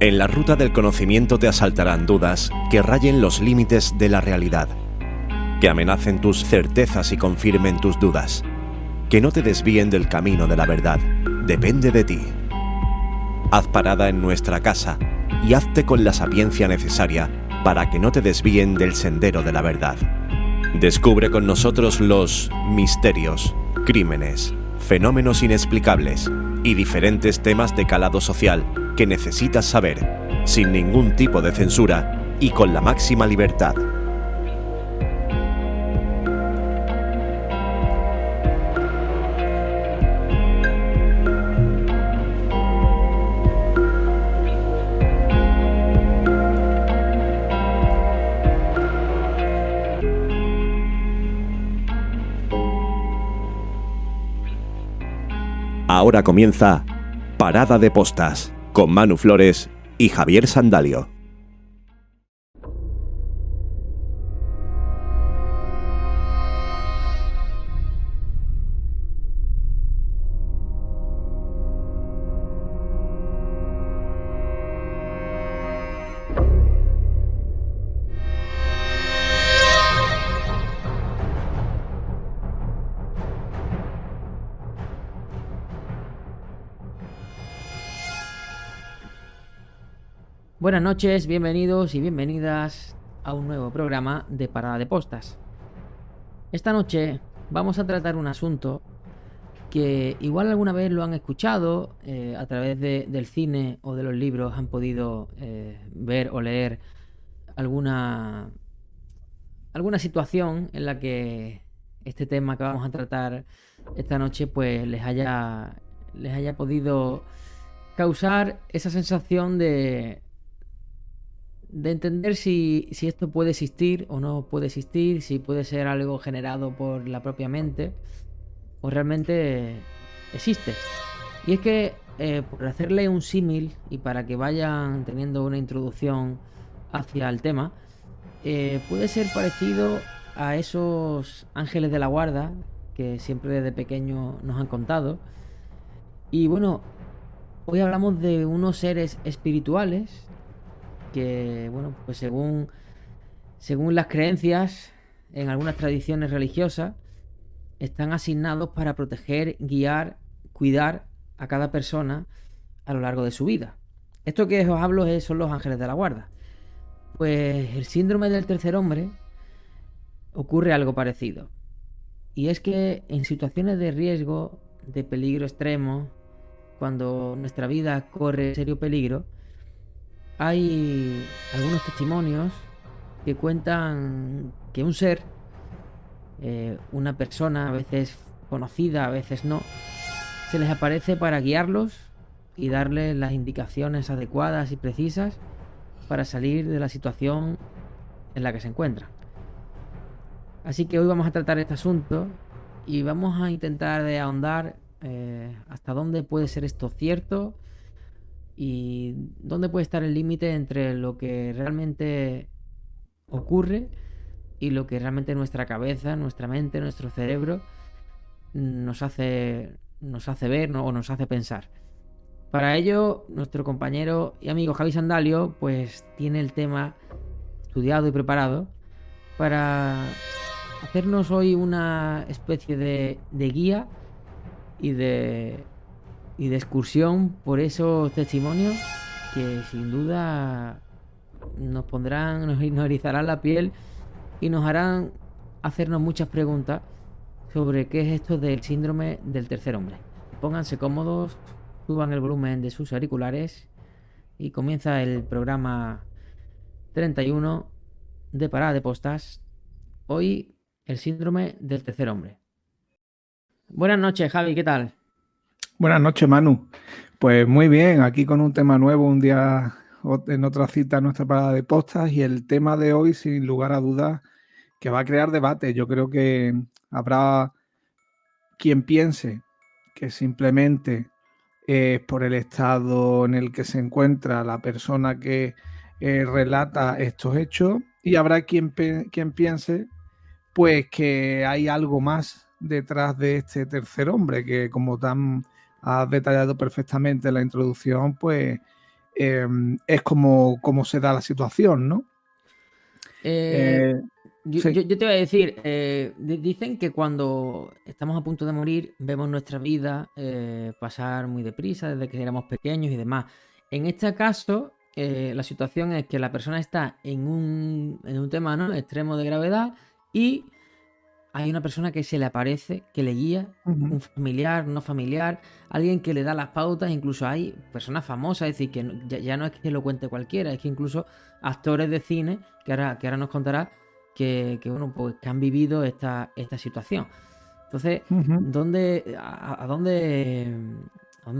En la ruta del conocimiento te asaltarán dudas que rayen los límites de la realidad, que amenacen tus certezas y confirmen tus dudas, que no te desvíen del camino de la verdad. Depende de ti. Haz parada en nuestra casa y hazte con la sapiencia necesaria para que no te desvíen del sendero de la verdad. Descubre con nosotros los misterios, crímenes, fenómenos inexplicables y diferentes temas de calado social que necesitas saber, sin ningún tipo de censura y con la máxima libertad. Ahora comienza Parada de Postas con Manu Flores y Javier Sandalio. Buenas noches, bienvenidos y bienvenidas a un nuevo programa de Parada de Postas. Esta noche vamos a tratar un asunto que igual alguna vez lo han escuchado a través del cine o de los libros, han podido ver o leer alguna situación en la que este tema que vamos a tratar esta noche pues les haya podido causar esa sensación de entender si esto puede existir o no puede existir, si puede ser algo generado por la propia mente o realmente existe. Y es que, por hacerle un símil y para que vayan teniendo una introducción hacia el tema, puede ser parecido a esos ángeles de la guarda que siempre desde pequeño nos han contado. Y bueno, hoy hablamos de unos seres espirituales que, bueno, pues según las creencias en algunas tradiciones religiosas, están asignados para proteger, guiar, cuidar a cada persona a lo largo de su vida. Esto que os hablo son los ángeles de la guarda. Pues el síndrome del tercer hombre ocurre algo parecido. Y es que en situaciones de riesgo, de peligro extremo, cuando nuestra vida corre serio peligro, hay algunos testimonios que cuentan que un ser, una persona, a veces conocida, a veces no, se les aparece para guiarlos y darles las indicaciones adecuadas y precisas para salir de la situación en la que se encuentran. Así que hoy vamos a tratar este asunto y vamos a intentar de ahondar hasta dónde puede ser esto cierto y dónde puede estar el límite entre lo que realmente ocurre y lo que realmente nuestra cabeza, nuestra mente, nuestro cerebro nos hace ver, ¿no? O nos hace pensar. Para ello, nuestro compañero y amigo Javi Sandalio pues tiene el tema estudiado y preparado para hacernos hoy una especie de guía y de excursión por esos testimonios que sin duda nos erizarán la piel y nos harán hacernos muchas preguntas sobre qué es esto del síndrome del tercer hombre. Pónganse cómodos, suban el volumen de sus auriculares y comienza el programa 31 de Parada de Postas. Hoy el síndrome del tercer hombre. Buenas noches, Javi, ¿qué tal? Buenas noches, Manu. Pues muy bien, aquí con un tema nuevo, un día en otra cita en nuestra Parada de Postas, y el tema de hoy, sin lugar a dudas, que va a crear debate. Yo creo que habrá quien piense que simplemente es por el estado en el que se encuentra la persona que relata estos hechos, y habrá quien piense pues que hay algo más detrás de este tercer hombre, que como has detallado perfectamente en la introducción, pues es como se da la situación, ¿no? Sí. Yo te voy a decir, dicen que cuando estamos a punto de morir vemos nuestra vida pasar muy deprisa desde que éramos pequeños y demás. En este caso, la situación es que la persona está en un tema, ¿no?, extremo de gravedad, y hay una persona que se le aparece, que le guía, un familiar, no familiar, alguien que le da las pautas. Incluso hay personas famosas, es decir, que ya no es que lo cuente cualquiera, es que incluso actores de cine, que ahora nos contará, bueno, pues que han vivido esta situación. Entonces, ¿a dónde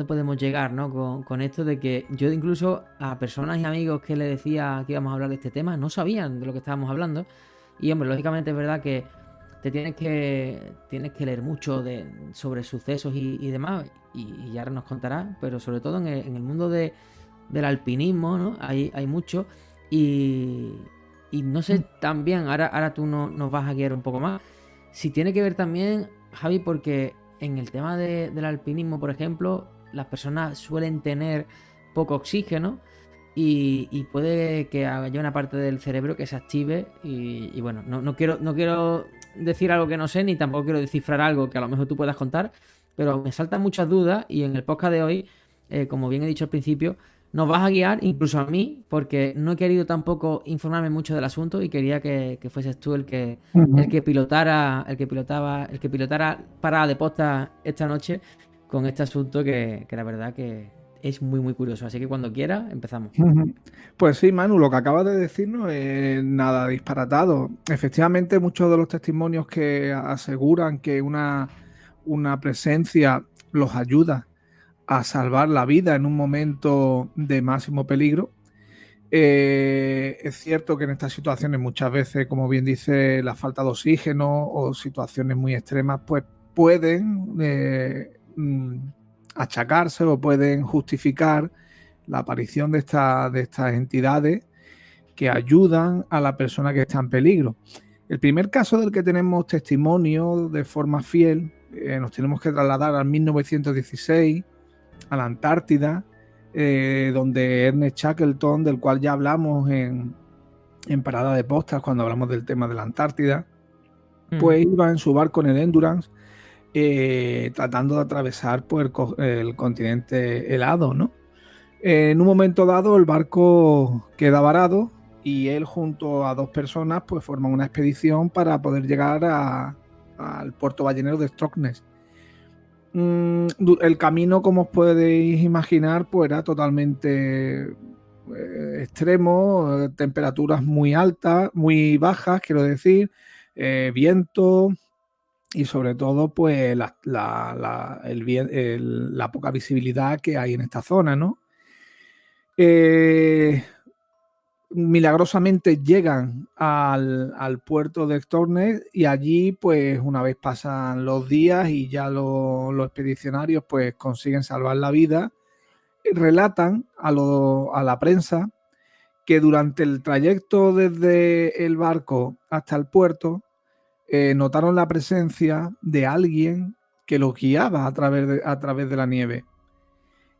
podemos llegar, ¿no?, con esto de que yo incluso a personas y amigos que le decía que íbamos a hablar de este tema no sabían de lo que estábamos hablando? Y hombre, lógicamente es verdad que te tienes que leer mucho sobre sucesos y demás, y ahora nos contará, pero sobre todo en el mundo del alpinismo, ¿no? Hay mucho, y no sé también, ahora tú nos vas a guiar un poco más, si tiene que ver también, Javi, porque en el tema del alpinismo, por ejemplo, las personas suelen tener poco oxígeno, y puede que haya una parte del cerebro que se active, y bueno, no quiero decir algo que no sé, ni tampoco quiero descifrar algo que a lo mejor tú puedas contar, pero me saltan muchas dudas, y en el podcast de hoy, como bien he dicho al principio, nos vas a guiar, incluso a mí, porque no he querido tampoco informarme mucho del asunto, y quería que fueses tú el que pilotara Parada de Posta esta noche con este asunto que la verdad que es muy muy curioso. Así que cuando quieras empezamos. Pues sí, Manu, lo que acabas de decir no es nada disparatado. Efectivamente, muchos de los testimonios que aseguran que una presencia los ayuda a salvar la vida en un momento de máximo peligro. Es cierto que en estas situaciones muchas veces, como bien dice, la falta de oxígeno o situaciones muy extremas, pues pueden achacarse o pueden justificar la aparición de estas entidades que ayudan a la persona que está en peligro. El primer caso del que tenemos testimonio de forma fiel, nos tenemos que trasladar al 1916, a la Antártida, donde Ernest Shackleton, del cual ya hablamos en Parada de Postas cuando hablamos del tema de la Antártida, pues iba en su barco, en el Endurance, tratando de atravesar pues, el continente helado, ¿no? En un momento dado el barco queda varado y él junto a 2 personas pues forman una expedición para poder llegar al puerto ballenero de Strocknes. El camino, como os podéis imaginar, pues era totalmente extremo, temperaturas muy altas, muy bajas, quiero decir, viento y sobre todo pues la poca visibilidad que hay en esta zona, ¿no? Milagrosamente llegan al puerto de Stornes y allí pues una vez pasan los días y ya los expedicionarios pues consiguen salvar la vida, relatan a la prensa que durante el trayecto desde el barco hasta el puerto notaron la presencia de alguien que los guiaba a través de la nieve.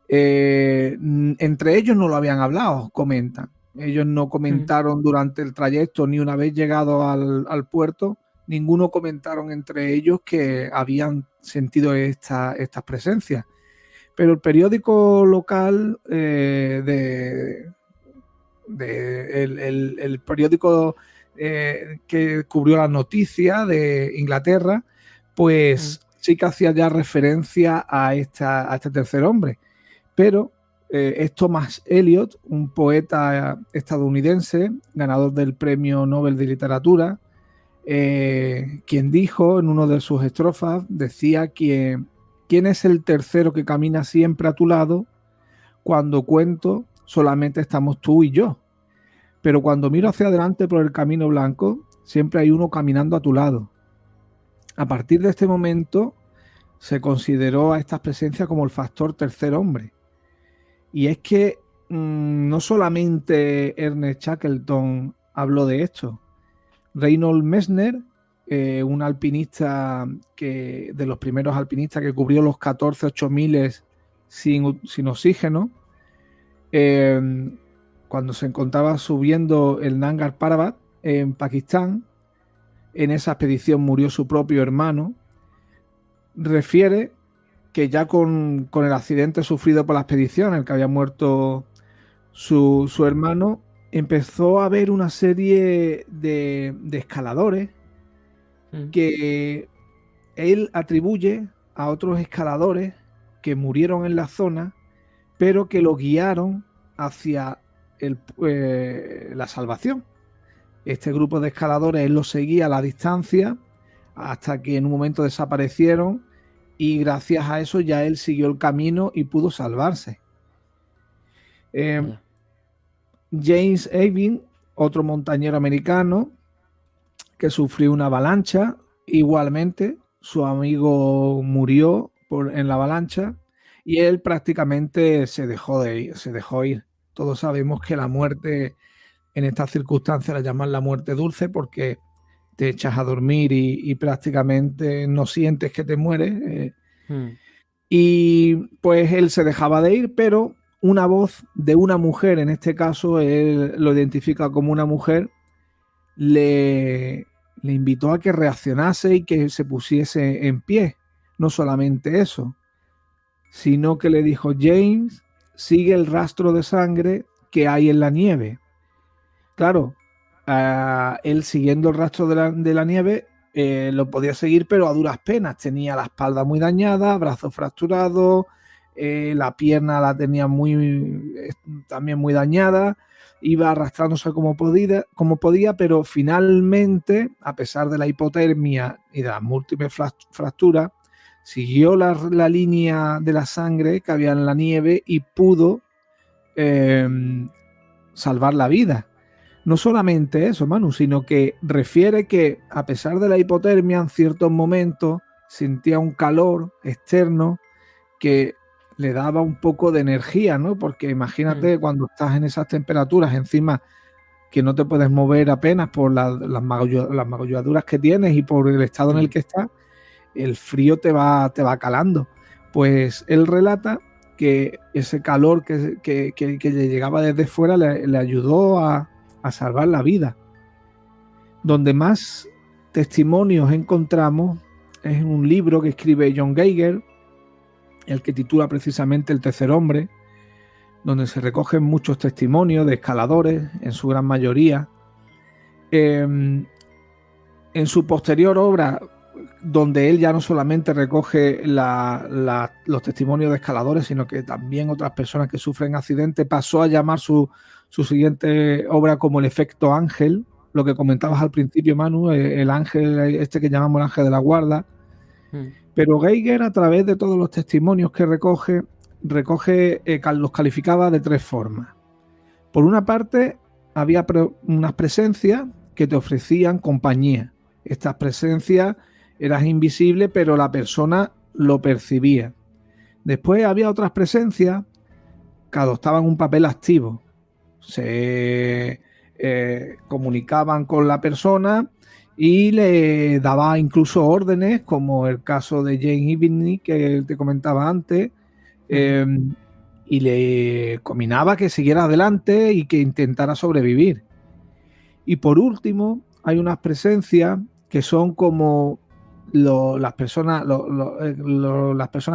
Entre ellos no lo habían hablado, comentan. Ellos no comentaron durante el trayecto, ni una vez llegado al puerto, ninguno comentaron entre ellos que habían sentido estas presencias. Pero el periódico local, el periódico que cubrió la noticia de Inglaterra, pues sí que hacía ya referencia a este tercer hombre. Pero es Thomas Eliot, un poeta estadounidense, ganador del Premio Nobel de Literatura, quien dijo en una de sus estrofas, decía que ¿quién es el tercero que camina siempre a tu lado? Cuando cuento, solamente estamos tú y yo. Pero cuando miro hacia adelante por el camino blanco, siempre hay uno caminando a tu lado. A partir de este momento, se consideró a estas presencias como el factor tercer hombre. Y es que no solamente Ernest Shackleton habló de esto. Reinhold Messner, un alpinista de los primeros alpinistas que cubrió los 14 8000 sin oxígeno, cuando se encontraba subiendo el Nangar Parbat en Pakistán. En esa expedición murió su propio hermano. Refiere que ya con el accidente sufrido por la expedición, en el que había muerto su hermano, empezó a haber una serie de escaladores que él atribuye a otros escaladores que murieron en la zona, pero que lo guiaron hacia la salvación. Este grupo de escaladores él los seguía a la distancia hasta que en un momento desaparecieron, y gracias a eso ya él siguió el camino y pudo salvarse. James Irving, otro montañero americano que sufrió una avalancha, igualmente su amigo murió en la avalancha y él prácticamente se dejó ir. Todos sabemos que la muerte en estas circunstancias la llaman la muerte dulce, porque te echas a dormir y prácticamente no sientes que te mueres. Y pues él se dejaba de ir, pero una voz de una mujer, en este caso él lo identifica como una mujer, le invitó a que reaccionase y que se pusiese en pie. No solamente eso, sino que le dijo: James, sigue el rastro de sangre que hay en la nieve. Claro, él siguiendo el rastro de la nieve lo podía seguir, pero a duras penas. Tenía la espalda muy dañada, brazos fracturados, la pierna la tenía también muy dañada. Iba arrastrándose como podía, pero finalmente, a pesar de la hipotermia y de las múltiples fracturas, siguió la línea de la sangre que había en la nieve y pudo salvar la vida. No solamente eso, Manu, sino que refiere que a pesar de la hipotermia, en ciertos momentos sentía un calor externo que le daba un poco de energía, ¿no? Porque imagínate cuando estás en esas temperaturas, encima que no te puedes mover apenas por las magulladuras que tienes y por el estado en el que estás, el frío te va calando. Pues él relata que ese calor que le llegaba desde fuera le ayudó a salvar la vida. Donde más testimonios encontramos es en un libro que escribe John Geiger, el que titula precisamente El tercer hombre, donde se recogen muchos testimonios de escaladores, en su gran mayoría. En su posterior obra, donde él ya no solamente recoge los testimonios de escaladores, sino que también otras personas que sufren accidentes, pasó a llamar su siguiente obra como El efecto ángel, lo que comentabas al principio, Manu, el ángel este que llamamos el ángel de la guarda. Pero Geiger, a través de todos los testimonios que recoge, los calificaba de tres formas. Por una parte, había unas presencias que te ofrecían compañía. Estas presencias eran invisibles, pero la persona lo percibía. Después había otras presencias que adoptaban un papel activo. Se comunicaban con la persona y le daba incluso órdenes, como el caso de Jane Ibney que te comentaba antes, y le combinaba que siguiera adelante y que intentara sobrevivir. Y por último, hay unas presencias que son como las personas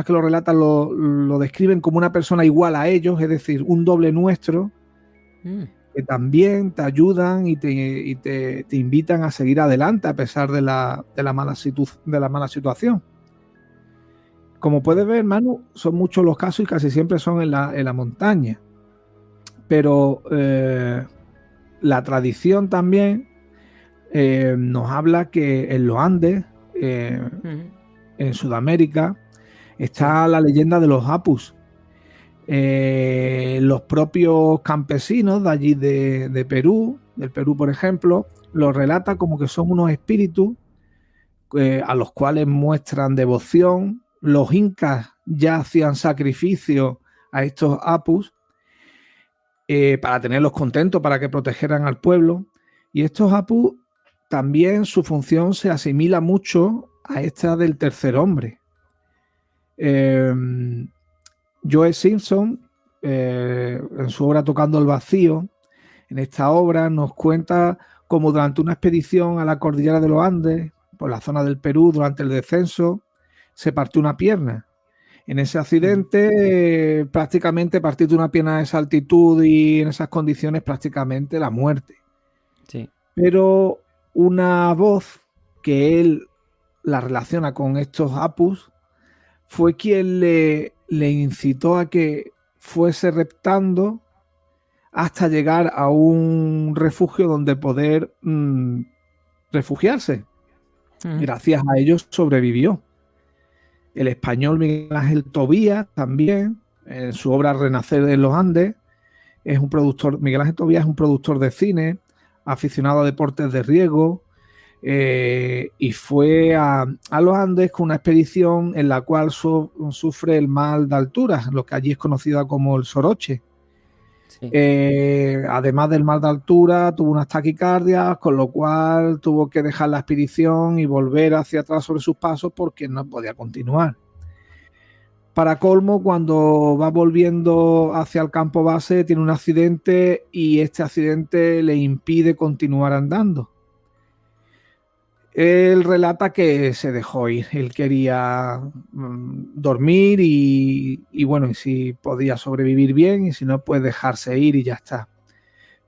que lo relatan lo describen como una persona igual a ellos, es decir, un doble nuestro, que también te ayudan y te invitan a seguir adelante a pesar de la mala situación. Como puedes ver, Manu, son muchos los casos y casi siempre son en la montaña. Pero la tradición también nos habla que en los Andes, en Sudamérica, está la leyenda de los Apus. Los propios campesinos de allí de Perú, del Perú por ejemplo, los relata como que son unos espíritus a los cuales muestran devoción. Los incas ya hacían sacrificios a estos Apus para tenerlos contentos, para que protegieran al pueblo. Y estos Apus también su función se asimila mucho a esta del tercer hombre. Joe Simpson, en su obra Tocando el Vacío, en esta obra nos cuenta cómo durante una expedición a la cordillera de los Andes, por la zona del Perú, durante el descenso, se partió una pierna. En ese accidente, prácticamente partirte una pierna a esa altitud y en esas condiciones, prácticamente la muerte. Sí. Pero una voz que él la relaciona con estos apus fue quien le incitó a que fuese reptando hasta llegar a un refugio donde poder refugiarse. Gracias a ellos sobrevivió. El español Miguel Ángel Tobías también, en su obra Renacer en los Andes, es un productor. Miguel Ángel Tobías es un productor de cine, aficionado a deportes de riesgo, y fue a los Andes con una expedición en la cual sufre el mal de altura, lo que allí es conocido como el soroche. Sí. Además del mal de altura, tuvo unas taquicardias, con lo cual tuvo que dejar la expedición y volver hacia atrás sobre sus pasos porque no podía continuar. Para colmo, cuando va volviendo hacia el campo base, tiene un accidente y este accidente le impide continuar andando. Él relata que se dejó ir, él quería dormir y bueno, y si podía sobrevivir bien y si no, pues dejarse ir y ya está.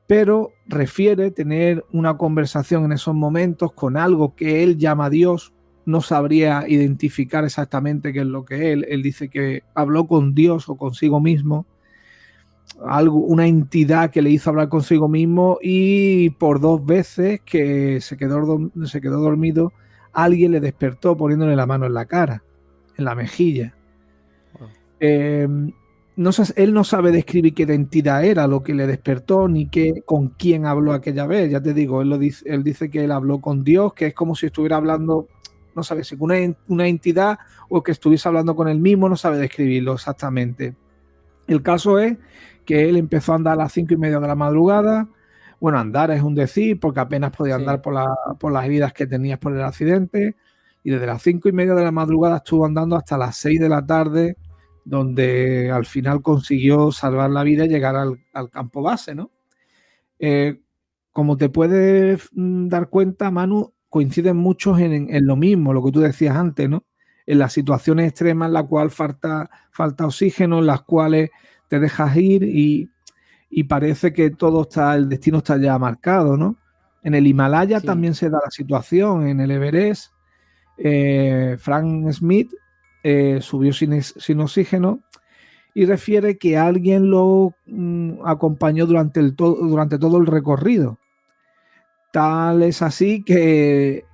Pero refiere tener una conversación en esos momentos con algo que él llama Dios, no sabría identificar exactamente qué es lo que es. Él dice que habló con Dios o consigo mismo, una entidad que le hizo hablar consigo mismo y por 2 veces que se quedó dormido, alguien le despertó poniéndole la mano en la cara, en la mejilla. Wow. Él no sabe describir qué entidad era lo que le despertó ni con quién habló aquella vez. Ya te digo, él dice que él habló con Dios, que es como si estuviera hablando, no sabe si con una entidad o que estuviese hablando con él mismo, no sabe describirlo exactamente. El caso es que él empezó a andar a las 5:30 de la madrugada. Bueno, andar es un decir, porque apenas podía andar por las heridas que tenía por el accidente. Y desde las 5:30 de la madrugada estuvo andando hasta las 6 de la tarde, donde al final consiguió salvar la vida y llegar al campo base, ¿no? Como te puedes dar cuenta, Manu, coinciden muchos en lo mismo, lo que tú decías antes, ¿no? En las situaciones extremas en las cuales falta oxígeno, en las cuales te dejas ir y parece que el destino está ya marcado, ¿no? En el Himalaya también se da la situación. En el Everest, Frank Smith subió sin oxígeno y refiere que alguien lo acompañó durante todo el recorrido. Tal es así que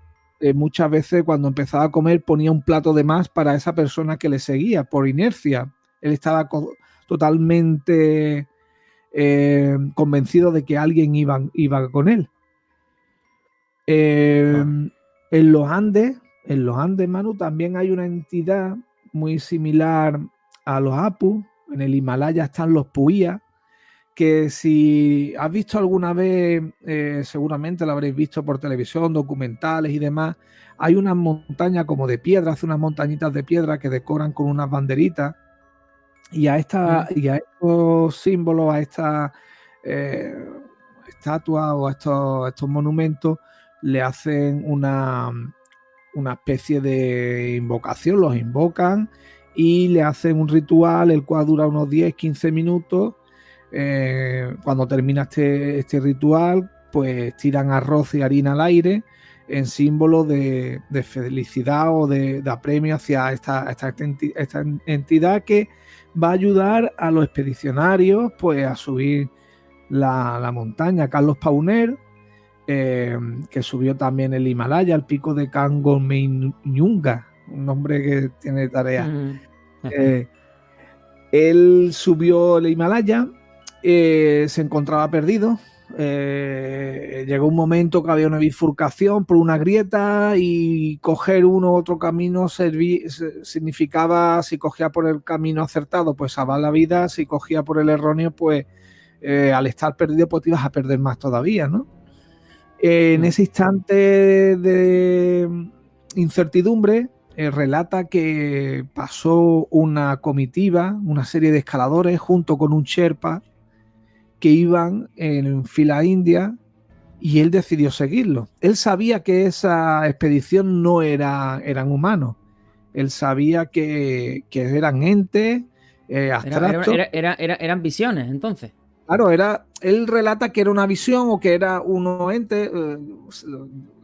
muchas veces cuando empezaba a comer ponía un plato de más para esa persona que le seguía por inercia. Él estaba totalmente convencido de que alguien iba con él. En los Andes, Manu, también hay una entidad muy similar a los Apu. En el Himalaya están los Puías, que si has visto alguna vez, seguramente lo habréis visto por televisión, documentales y demás, hay unas montañas como de piedra, unas montañitas de piedra que decoran con unas banderitas y a estos símbolos, a estas estatuas o a estos monumentos le hacen una especie de invocación, los invocan y le hacen un ritual el cual dura unos 10-15 minutos. Cuando termina este ritual, pues tiran arroz y harina al aire en símbolo de felicidad o de apremio hacia esta entidad que va a ayudar a los expedicionarios pues a subir la montaña. Carlos Pauner, que subió también el Himalaya, el pico de Kangonmenyunga, un nombre que tiene tarea. Él subió el Himalaya, se encontraba perdido. Llegó un momento que había una bifurcación por una grieta y coger uno u otro camino significaba, si cogía por el camino acertado, pues salvar la vida; si cogía por el erróneo, pues al estar perdido, pues te ibas a perder más todavía, ¿no? En ese instante de incertidumbre, relata que pasó una comitiva, una serie de escaladores junto con un Sherpa que iban en fila india y él decidió seguirlo. Él sabía que esa expedición no eran humanos. Él sabía que eran entes abstractos. Eran visiones, entonces. Claro, él relata que era una visión o que era unos entes,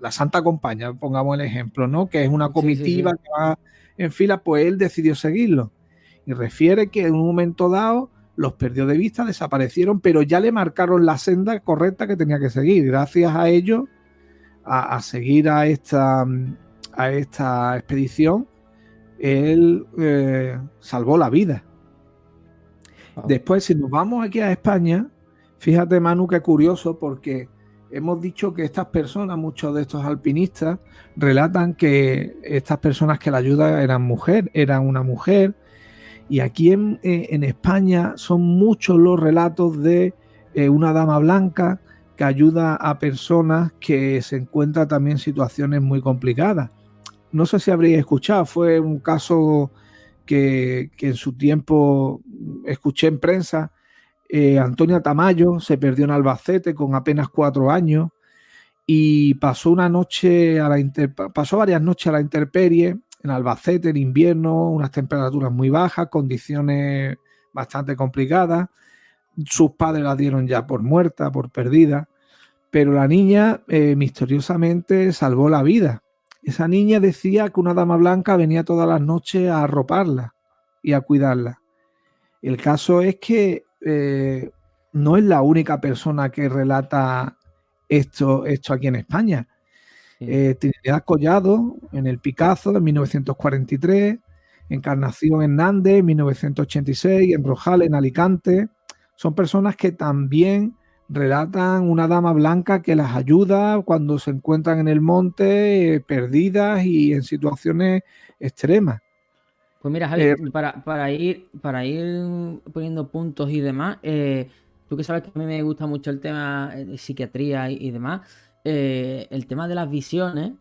la Santa Compañía, pongamos el ejemplo, ¿no? Que es una comitiva que va en fila, pues él decidió seguirlo. Y refiere que en un momento dado los perdió de vista, desaparecieron, pero ya le marcaron la senda correcta que tenía que seguir. Gracias a ellos, a seguir a esta expedición, él salvó la vida. Después, si nos vamos aquí a España, fíjate, Manu, qué curioso, porque hemos dicho que estas personas, muchos de estos alpinistas, relatan que estas personas que la ayudan eran una mujer, y aquí en España son muchos los relatos de una dama blanca que ayuda a personas que se encuentran también en situaciones muy complicadas. No sé si habréis escuchado, fue un caso que en su tiempo escuché en prensa. Antonia Tamayo se perdió en Albacete con apenas 4 años y pasó varias noches a la intemperie en Albacete en invierno, unas temperaturas muy bajas, condiciones bastante complicadas. Sus padres la dieron ya por muerta, por perdida, pero la niña misteriosamente salvó la vida. Esa niña decía que una dama blanca venía todas las noches a arroparla y a cuidarla. El caso es que no es la única persona que relata esto aquí en España. Trinidad Collado en El Picazo en 1943, Encarnación Hernández en 1986, en Rojal en Alicante. Son personas que también relatan una dama blanca que las ayuda cuando se encuentran en el monte perdidas y en situaciones extremas. Pues mira, Javi, para ir poniendo puntos y demás, tú que sabes que a mí me gusta mucho el tema de psiquiatría y demás, el tema de las visiones,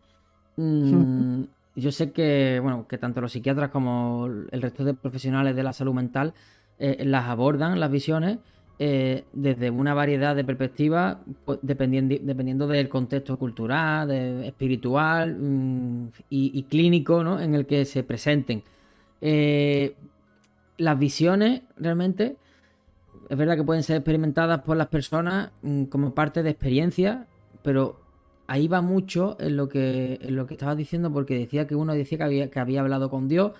yo sé que, bueno, que tanto los psiquiatras como el resto de profesionales de la salud mental las abordan, las visiones, desde una variedad de perspectivas, pues, dependiendo del contexto cultural, espiritual y clínico, ¿no?, en el que se presenten. Las visiones realmente es verdad que pueden ser experimentadas por las personas como parte de experiencias, pero ahí va mucho en lo que estabas diciendo, porque decía que uno decía que había hablado con Dios,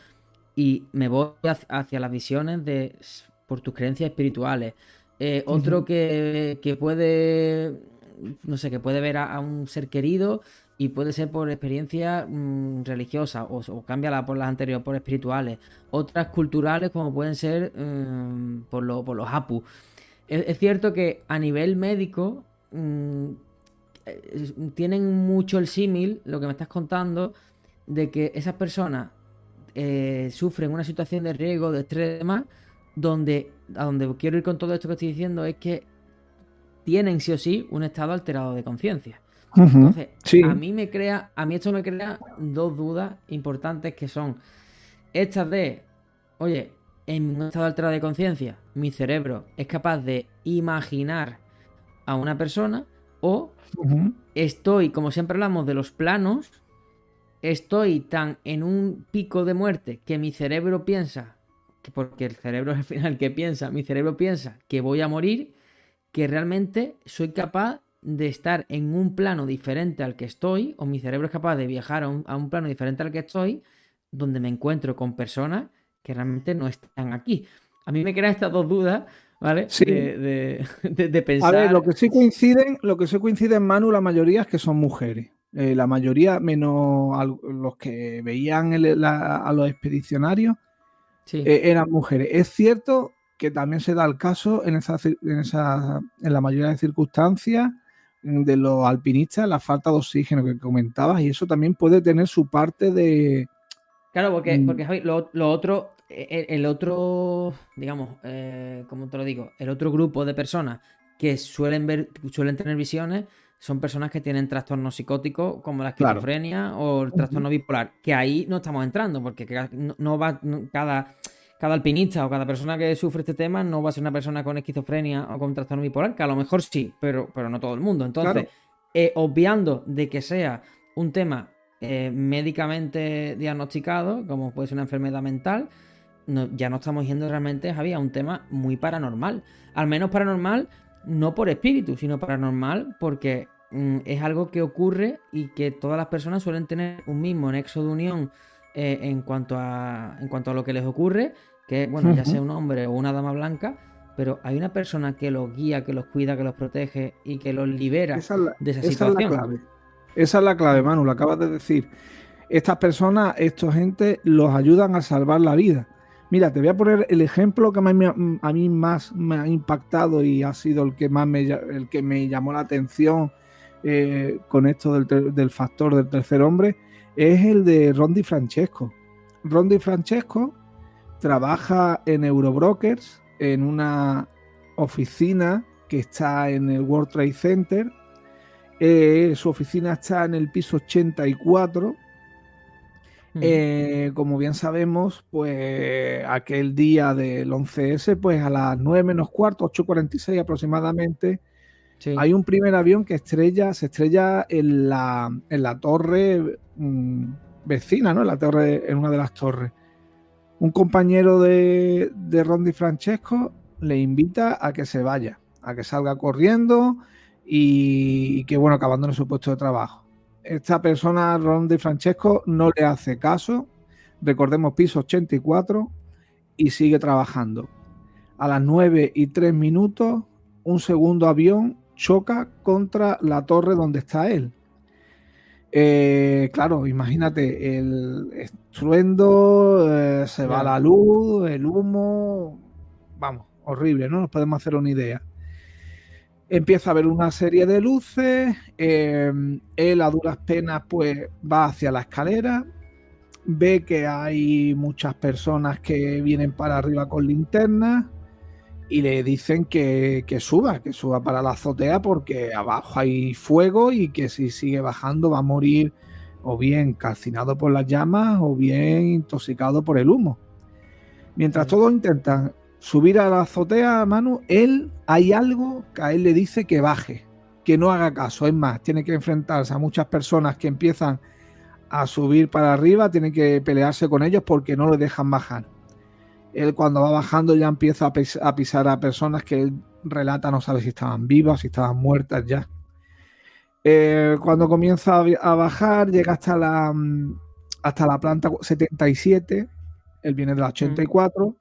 y me voy hacia las visiones por tus creencias espirituales. Otro que puede, no sé, que puede ver a un ser querido y puede ser por experiencias religiosas o cámbiala por las anteriores, por espirituales. Otras culturales, como pueden ser por los Apu. Es cierto que a nivel médico tienen mucho el símil, lo que me estás contando, de que esas personas sufren una situación de riesgo, de estrés y demás, a donde quiero ir con todo esto que estoy diciendo es que tienen sí o sí un estado alterado de conciencia. Entonces, sí. a mí esto me crea dos dudas importantes, que son estas de, oye, en un estado alterado de conciencia, mi cerebro es capaz de imaginar a una persona, o estoy, como siempre hablamos de los planos, estoy tan en un pico de muerte que mi cerebro piensa, porque el cerebro es al final el que piensa, mi cerebro piensa que voy a morir, que realmente soy capaz de estar en un plano diferente al que estoy, o mi cerebro es capaz de viajar a un plano diferente al que estoy, donde me encuentro con personas que realmente no están aquí. A mí me crean estas dos dudas, ¿vale? Sí. De pensar. A ver, lo que sí coinciden, Manu, la mayoría es que son mujeres. La mayoría, menos los que veían a los expedicionarios, sí, eran mujeres. Es cierto que también se da el caso en la mayoría de circunstancias de los alpinistas, la falta de oxígeno que comentabas, y eso también puede tener su parte de... Claro, porque Javi, lo otro, el otro, digamos, ¿cómo te lo digo? El otro grupo de personas que suelen tener visiones son personas que tienen trastornos psicóticos como la Claro. esquizofrenia o el trastorno bipolar, que ahí no estamos entrando, porque cada alpinista o cada persona que sufre este tema no va a ser una persona con esquizofrenia o con trastorno bipolar, que a lo mejor sí, pero no todo el mundo. Entonces, Claro. obviando de que sea un tema médicamente diagnosticado, como puede ser una enfermedad mental, ya no estamos yendo realmente, Javi, a un tema muy paranormal. Al menos paranormal, no por espíritu, sino paranormal porque es algo que ocurre y que todas las personas suelen tener un mismo nexo de unión en cuanto a lo que les ocurre, que bueno, ya sea un hombre o una dama blanca, pero hay una persona que los guía, que los cuida, que los protege y que los libera Esa es la, de esa esa es la situación. clave. Esa es la clave, Manu, lo acabas de decir. Estas personas, esta gente, los ayudan a salvar la vida. Mira, te voy a poner el ejemplo que a mí más me ha impactado y ha sido el que me llamó la atención con esto del factor del tercer hombre, es el de Ron Di Francesco. Ron Di Francesco trabaja en Eurobrokers, en una oficina que está en el World Trade Center. Su oficina está en el piso 84. Como bien sabemos, pues aquel día del 11S, pues a las 9 menos cuarto, 8:46 aproximadamente, Sí. hay un primer avión que se estrella en la torre vecina, ¿no? En una de las torres. Un compañero de Ron Di Francesco le invita a que se vaya, a que salga corriendo y que, bueno, que abandone su puesto de trabajo. Esta persona, Ron Di Francesco, no le hace caso. Recordemos, piso 84, y sigue trabajando. A las 9:03, un segundo avión choca contra la torre donde está él. Claro, imagínate el estruendo, se va la luz, el humo, vamos, horrible, ¿no? Nos podemos hacer una idea. Empieza a ver una serie de luces, él a duras penas pues va hacia la escalera, ve que hay muchas personas que vienen para arriba con linternas y le dicen que suba para la azotea porque abajo hay fuego y que si sigue bajando va a morir o bien calcinado por las llamas o bien intoxicado por el humo. Mientras todos intentan subir a la azotea, Manu, hay algo que a él le dice que baje, que no haga caso. Es más, tiene que enfrentarse a muchas personas que empiezan a subir para arriba, tiene que pelearse con ellos porque no le dejan bajar. Él cuando va bajando ya empieza a pisar a personas que él relata, no sabe si estaban vivas, si estaban muertas ya. Cuando comienza a bajar, llega hasta la planta 77, él viene de la 84,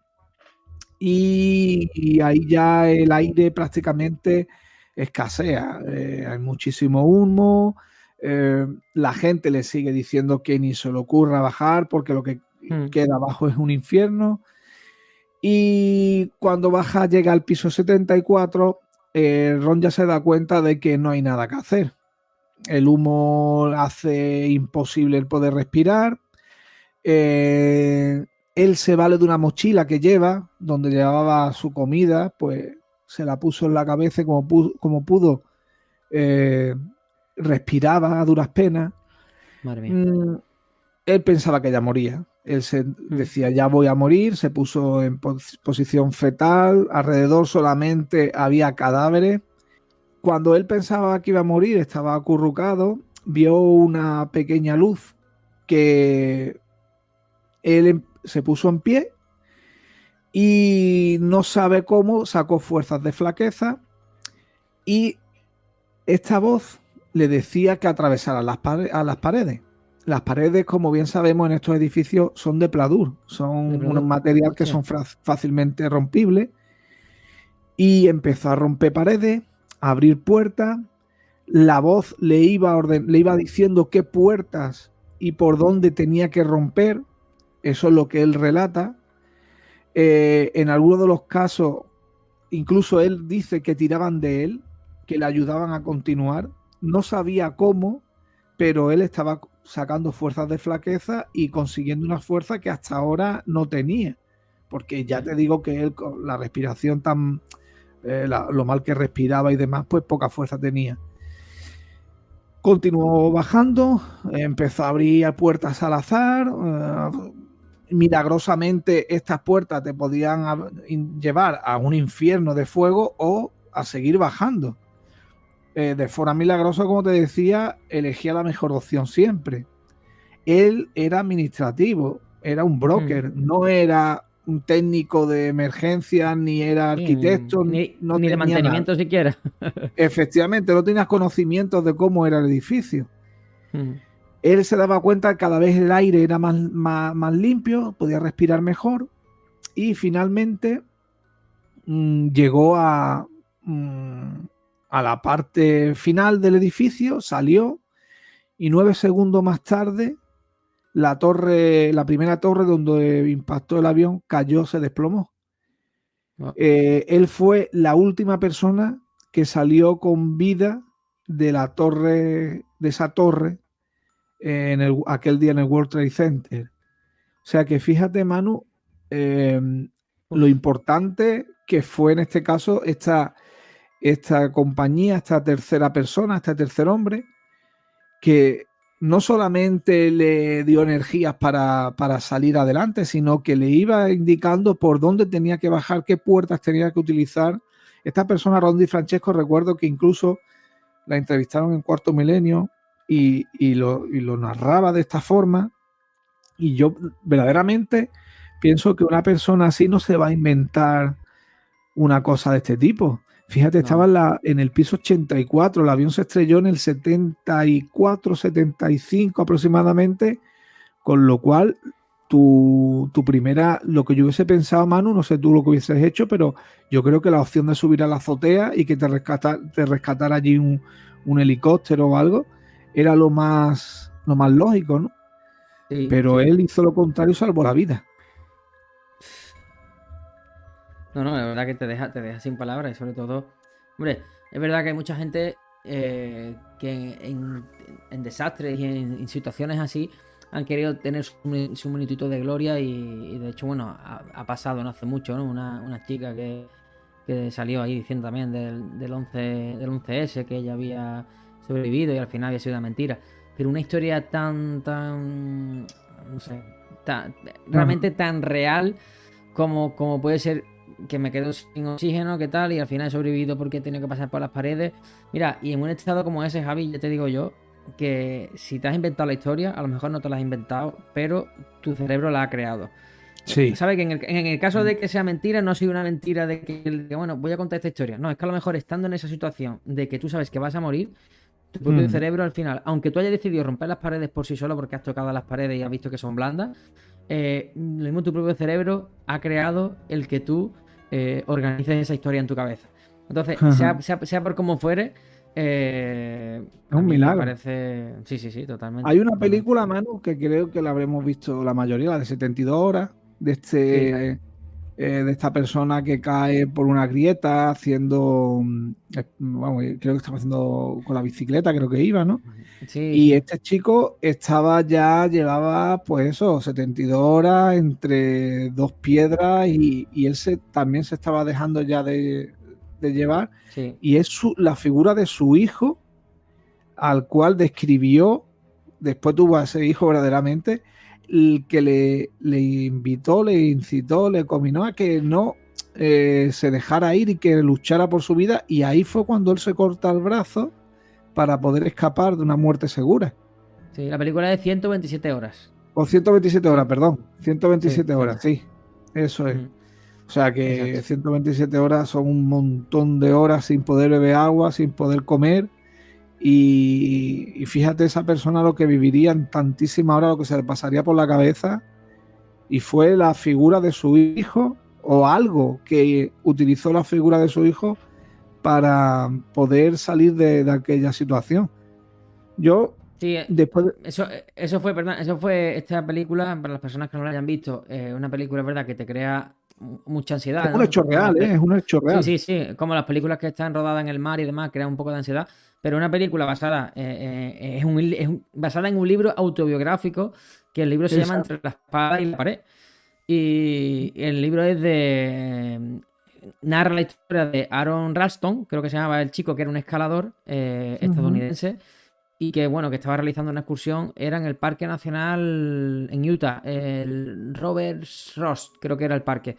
y ahí ya el aire prácticamente escasea. Hay muchísimo humo, la gente le sigue diciendo que ni se le ocurra bajar porque lo que queda abajo es un infierno. Y cuando baja, llega al piso 74, Ron ya se da cuenta de que no hay nada que hacer. El humo hace imposible el poder respirar. Él se vale de una mochila que lleva, donde llevaba su comida, pues se la puso en la cabeza como pudo. Respiraba a duras penas. Madre mía. Él pensaba que ya moría. Él se decía, ya voy a morir. Se puso en posición fetal. Alrededor solamente había cadáveres. Cuando él pensaba que iba a morir, estaba acurrucado. Vio una pequeña luz que él se puso en pie y no sabe cómo sacó fuerzas de flaqueza y esta voz le decía que atravesara a las paredes. Las paredes, como bien sabemos, en estos edificios son de pladur, son un material que son fácilmente rompibles, y empezó a romper paredes, a abrir puertas. La voz le iba diciendo qué puertas y por dónde tenía que romper. Eso es lo que él relata. En algunos de los casos, incluso él dice que tiraban de él, que le ayudaban a continuar. No sabía cómo, pero él estaba sacando fuerzas de flaqueza y consiguiendo una fuerza que hasta ahora no tenía. Porque ya te digo que él, con la respiración lo mal que respiraba y demás, pues poca fuerza tenía. continuó bajando, empezó a abrir puertas al azar. Milagrosamente estas puertas te podían llevar a un infierno de fuego o a seguir bajando. De forma milagrosa, como te decía, elegía la mejor opción siempre. Él era administrativo, era un broker, no era un técnico de emergencia, ni era arquitecto, ni no de tenía mantenimiento nada. siquiera. Efectivamente, no tenías conocimientos de cómo era el edificio. Él se daba cuenta que cada vez el aire era más limpio, podía respirar mejor y finalmente llegó a la parte final del edificio, salió y 9 segundos más tarde la primera torre donde impactó el avión cayó, se desplomó. Él fue la última persona que salió con vida de esa torre aquel día en el World Trade Center. O sea que fíjate, Manu, lo importante que fue en este caso esta compañía, esta tercera persona, este tercer hombre, que no solamente le dio energías para salir adelante, sino que le iba indicando por dónde tenía que bajar, qué puertas tenía que utilizar. Esta persona, Ron DiFrancesco, recuerdo que incluso la entrevistaron en Cuarto Milenio y lo narraba de esta forma. Y yo verdaderamente pienso que una persona así no se va a inventar una cosa de este tipo. Fíjate, estaba en el piso 84, el avión se estrelló en el 74, 75 aproximadamente, con lo cual tu primera, lo que yo hubiese pensado, Manu, no sé tú lo que hubieses hecho, pero yo creo que la opción de subir a la azotea y que te rescatara allí un helicóptero o algo, era lo más lógico, ¿no? Sí, pero él hizo lo contrario y salvó la vida. No, la verdad que te deja sin palabras y sobre todo, hombre, es verdad que hay mucha gente que en desastres y en situaciones así han querido tener su minutito de gloria y de hecho, bueno, ha pasado no hace mucho, ¿no? Una chica que salió ahí diciendo también del 11S que ella había sobrevivido y al final había sido una mentira. Pero una historia tan, no sé, realmente tan real como puede ser que me quedo sin oxígeno, ¿qué tal? Y al final he sobrevivido porque he tenido que pasar por las paredes. Mira, y en un estado como ese, Javi, ya te digo yo, que si te has inventado la historia, a lo mejor no te la has inventado, pero tu cerebro la ha creado. Sí. ¿Sabes? Que en el caso de que sea mentira, no ha sido una mentira de que, bueno, voy a contar esta historia. No, es que a lo mejor estando en esa situación de que tú sabes que vas a morir, tu propio cerebro al final, aunque tú hayas decidido romper las paredes por sí solo porque has tocado las paredes y has visto que son blandas, lo mismo tu propio cerebro ha creado el que tú organices esa historia en tu cabeza. Entonces, sea por como fuere, es un milagro. Me parece... Sí, totalmente. Hay una película, Manu, que creo que la habremos visto la mayoría, la de 72 horas, de esta persona que cae por una grieta haciendo, vamos, creo que estaba haciendo con la bicicleta, creo que iba, ¿no? Y este chico llevaba pues eso, 72 horas entre dos piedras y él también se estaba dejando ya de llevar. Y es la figura de su hijo, al cual describió, después tuvo a ese hijo verdaderamente, el que le invitó, le incitó, le combinó a que no se dejara ir y que luchara por su vida, y ahí fue cuando él se corta el brazo para poder escapar de una muerte segura. Sí, la película es de 127 horas. O 127 horas, perdón. 127 horas, sí. Eso es. O sea que exacto. 127 horas son un montón de horas sin poder beber agua, sin poder comer. Y fíjate esa persona lo que viviría en tantísimas horas, lo que se le pasaría por la cabeza, y fue la figura de su hijo o algo que utilizó la figura de su hijo para poder salir de aquella situación. Yo después eso fue esta película, para las personas que no la hayan visto, una película, verdad, que te crea mucha ansiedad. Es un hecho real, es un hecho real. Sí, como las películas que están rodadas en el mar y demás, crean un poco de ansiedad, pero una película basada basada en un libro autobiográfico, que el libro se llama Entre la espada y la pared, y el libro es narra la historia de Aaron Ralston, creo que se llamaba el chico, que era un escalador estadounidense, y que, bueno, que estaba realizando una excursión, era en el Parque Nacional en Utah, el Roberts Ross, creo que era el parque.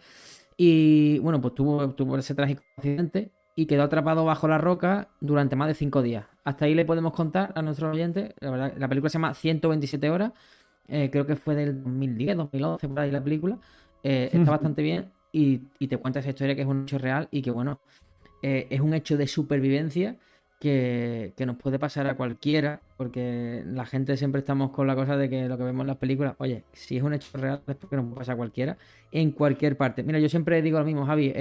Y bueno, pues tuvo ese trágico accidente y quedó atrapado bajo la roca durante más de 5 días. Hasta ahí le podemos contar a nuestros oyentes. La verdad, la película se llama 127 horas. Creo que fue del 2010, 2011, por ahí la película. Está bastante bien y te cuenta esa historia que es un hecho real y que, bueno, es un hecho de supervivencia que nos puede pasar a cualquiera, porque la gente siempre estamos con la cosa de que lo que vemos en las películas, oye, si es un hecho real, es porque nos puede pasar a cualquiera, en cualquier parte. Mira, yo siempre digo lo mismo, Javi,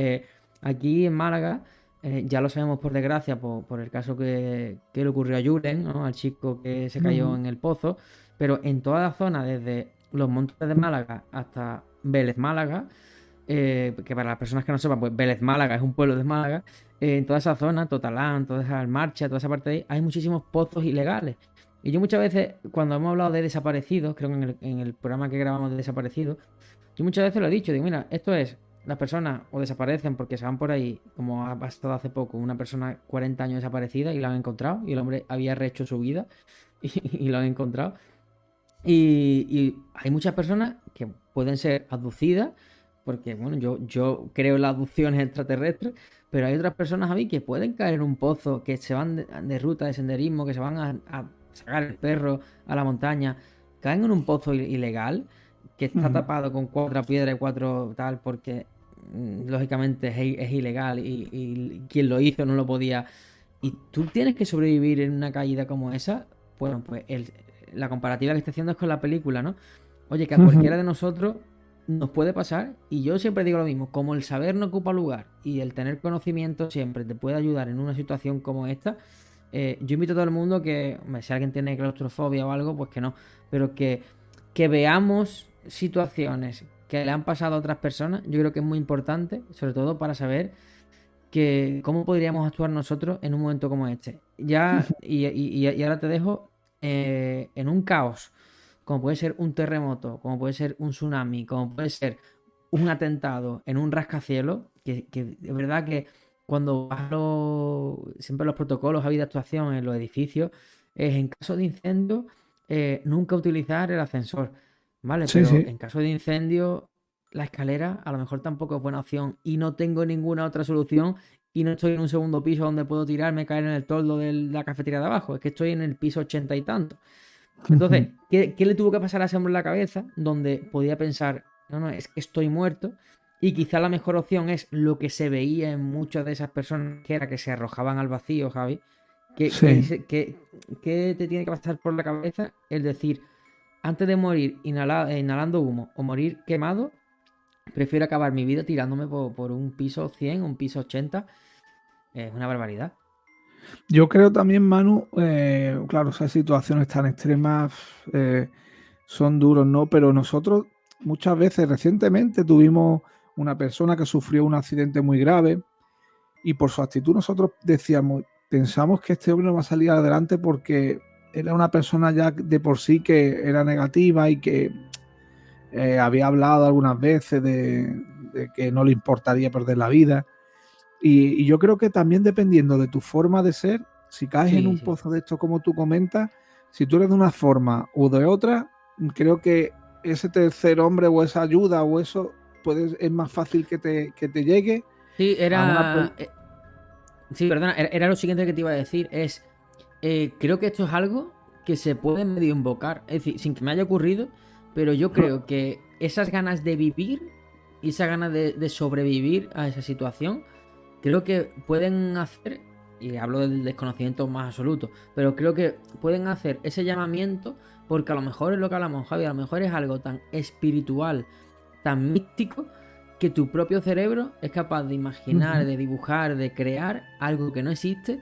aquí en Málaga, ya lo sabemos por desgracia, por el caso que le ocurrió a Julen, ¿no? Al chico que se cayó en el pozo, pero en toda la zona, desde los montes de Málaga hasta Vélez Málaga, que para las personas que no sepan, pues Vélez Málaga es un pueblo de Málaga. En toda esa zona, Totalán, toda esa marcha, toda esa parte de ahí, hay muchísimos pozos ilegales. Y yo muchas veces, cuando hemos hablado de desaparecidos, creo que en el programa que grabamos de desaparecidos, yo muchas veces lo he dicho, digo, mira, esto es, las personas o desaparecen porque se van por ahí, como ha pasado hace poco, una persona 40 años desaparecida y la han encontrado, y el hombre había rehecho su vida y lo han encontrado. Y hay muchas personas que pueden ser abducidas, porque bueno, yo creo en las abducciones extraterrestres, pero hay otras personas a mí que pueden caer en un pozo, que se van de ruta de senderismo, que se van a sacar el perro a la montaña, caen en un pozo ilegal, que está tapado con 4 piedras y 4 tal, porque lógicamente es ilegal y quien lo hizo no lo podía. Y tú tienes que sobrevivir en una caída como esa. Bueno, pues la comparativa que estoy haciendo es con la película, ¿no? Oye, que a cualquiera de nosotros nos puede pasar, y yo siempre digo lo mismo, como el saber no ocupa lugar y el tener conocimiento siempre te puede ayudar en una situación como esta. Yo invito a todo el mundo que, hombre, si alguien tiene claustrofobia o algo, pues que no, pero que veamos situaciones que le han pasado a otras personas. Yo creo que es muy importante, sobre todo para saber que cómo podríamos actuar nosotros en un momento como este. Ya, y ahora te dejo en un caos, como puede ser un terremoto, como puede ser un tsunami, como puede ser un atentado en un rascacielos, que es verdad que cuando vas siempre los protocolos de actuación en los edificios, es en caso de incendio, nunca utilizar el ascensor, ¿vale? Sí, Pero sí. en caso de incendio, la escalera a lo mejor tampoco es buena opción y no tengo ninguna otra solución y no estoy en un segundo piso donde puedo tirarme, caer en el toldo de la cafetería de abajo, es que estoy en el piso 80 y tanto. Entonces, ¿qué le tuvo que pasar a ese hombre en la cabeza? Donde podía pensar, no, no, es que estoy muerto. Y quizá la mejor opción es lo que se veía en muchas de esas personas, que era que se arrojaban al vacío, Javi. Sí. ¿Qué te tiene que pasar por la cabeza? El decir, antes de morir inhalando humo o morir quemado, prefiero acabar mi vida tirándome por un piso 100, un piso 80. Es una barbaridad. Yo creo también, Manu, claro, esas situaciones tan extremas son duros, ¿no? Pero nosotros muchas veces, recientemente, tuvimos una persona que sufrió un accidente muy grave y por su actitud nosotros pensamos que este hombre no va a salir adelante porque era una persona ya de por sí que era negativa y que había hablado algunas veces de que no le importaría perder la vida. Y yo creo que también dependiendo de tu forma de ser, si caes en Sí, un sí. pozo de esto como tú comentas, si tú eres de una forma o de otra, creo que ese tercer hombre o esa ayuda o eso es más fácil que te llegue Sí, a una persona. sí, perdona, era lo siguiente que te iba a decir. Creo que esto es algo que se puede medio invocar. Es decir, sin que me haya ocurrido, pero yo creo que esas ganas de vivir y esas ganas de sobrevivir a esa situación, creo que pueden hacer, y hablo del desconocimiento más absoluto, pero creo que pueden hacer ese llamamiento porque a lo mejor es lo que hablamos, Javi, a lo mejor es algo tan espiritual, tan místico, que tu propio cerebro es capaz de imaginar, de dibujar, de crear algo que no existe,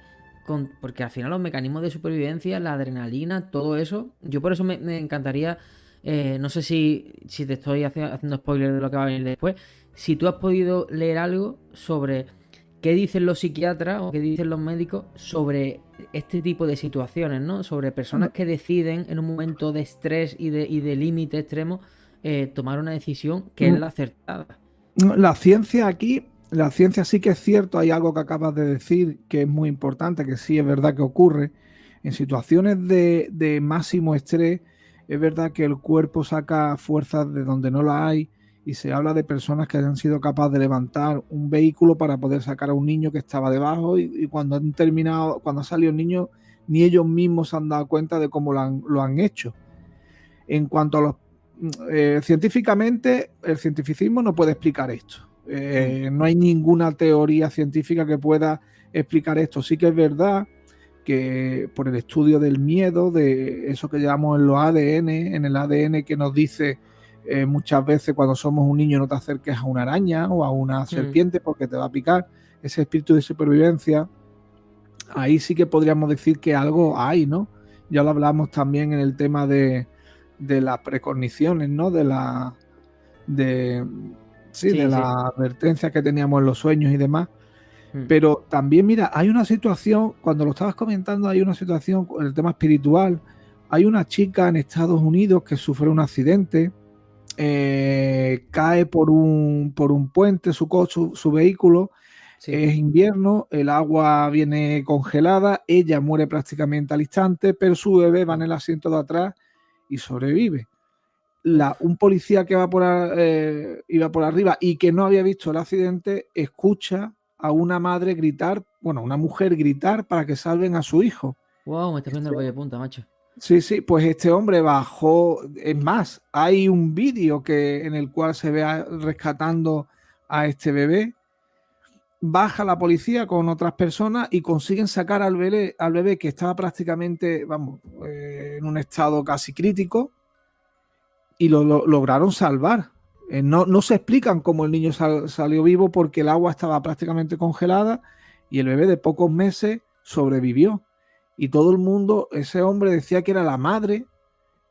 porque al final los mecanismos de supervivencia, la adrenalina, todo eso, yo por eso me encantaría, no sé si te estoy haciendo spoiler de lo que va a venir después, si tú has podido leer algo sobre qué dicen los psiquiatras o qué dicen los médicos sobre este tipo de situaciones, ¿no? Sobre personas que deciden en un momento de estrés y de límite extremo tomar una decisión que es la acertada. La ciencia aquí, la ciencia sí que es cierto, hay algo que acabas de decir que es muy importante, que sí es verdad que ocurre, En situaciones de máximo estrés, es verdad que el cuerpo saca fuerzas de donde no las hay y se habla de personas que han sido capaces de levantar un vehículo para poder sacar a un niño que estaba debajo y cuando han terminado, cuando ha salido el niño, ni ellos mismos se han dado cuenta de cómo lo han hecho. En cuanto a los científicamente, el cientificismo no puede explicar esto. No hay ninguna teoría científica que pueda explicar esto. Sí que es verdad que por el estudio del miedo, de eso que llamamos en los ADN, en el ADN que nos dice muchas veces cuando somos un niño no te acerques a una araña o a una serpiente porque te va a picar, ese espíritu de supervivencia, ahí sí que podríamos decir que algo hay, ¿no? Ya lo hablamos también en el tema de las precogniciones, ¿no? De las advertencias que teníamos en los sueños y demás. Pero también, mira, hay una situación, cuando lo estabas comentando, hay una situación con el tema espiritual. Hay una chica en Estados Unidos que sufre un accidente, cae por un puente su vehículo, es invierno, el agua viene congelada, ella muere prácticamente al instante, pero su bebé va en el asiento de atrás y sobrevive. Un policía que iba por arriba y que no había visto el accidente, escucha a una madre gritar, bueno, una mujer gritar para que salven a su hijo. Wow, me estás viendo el cuello de punta, macho. Sí, pues este hombre bajó. Es más, hay un vídeo en el cual se ve rescatando a este bebé. Baja la policía con otras personas y consiguen sacar al bebé que estaba prácticamente, en un estado casi crítico, y lo lograron salvar. No se explican cómo el niño salió vivo porque el agua estaba prácticamente congelada y el bebé de pocos meses sobrevivió. Y todo el mundo, ese hombre decía que era la madre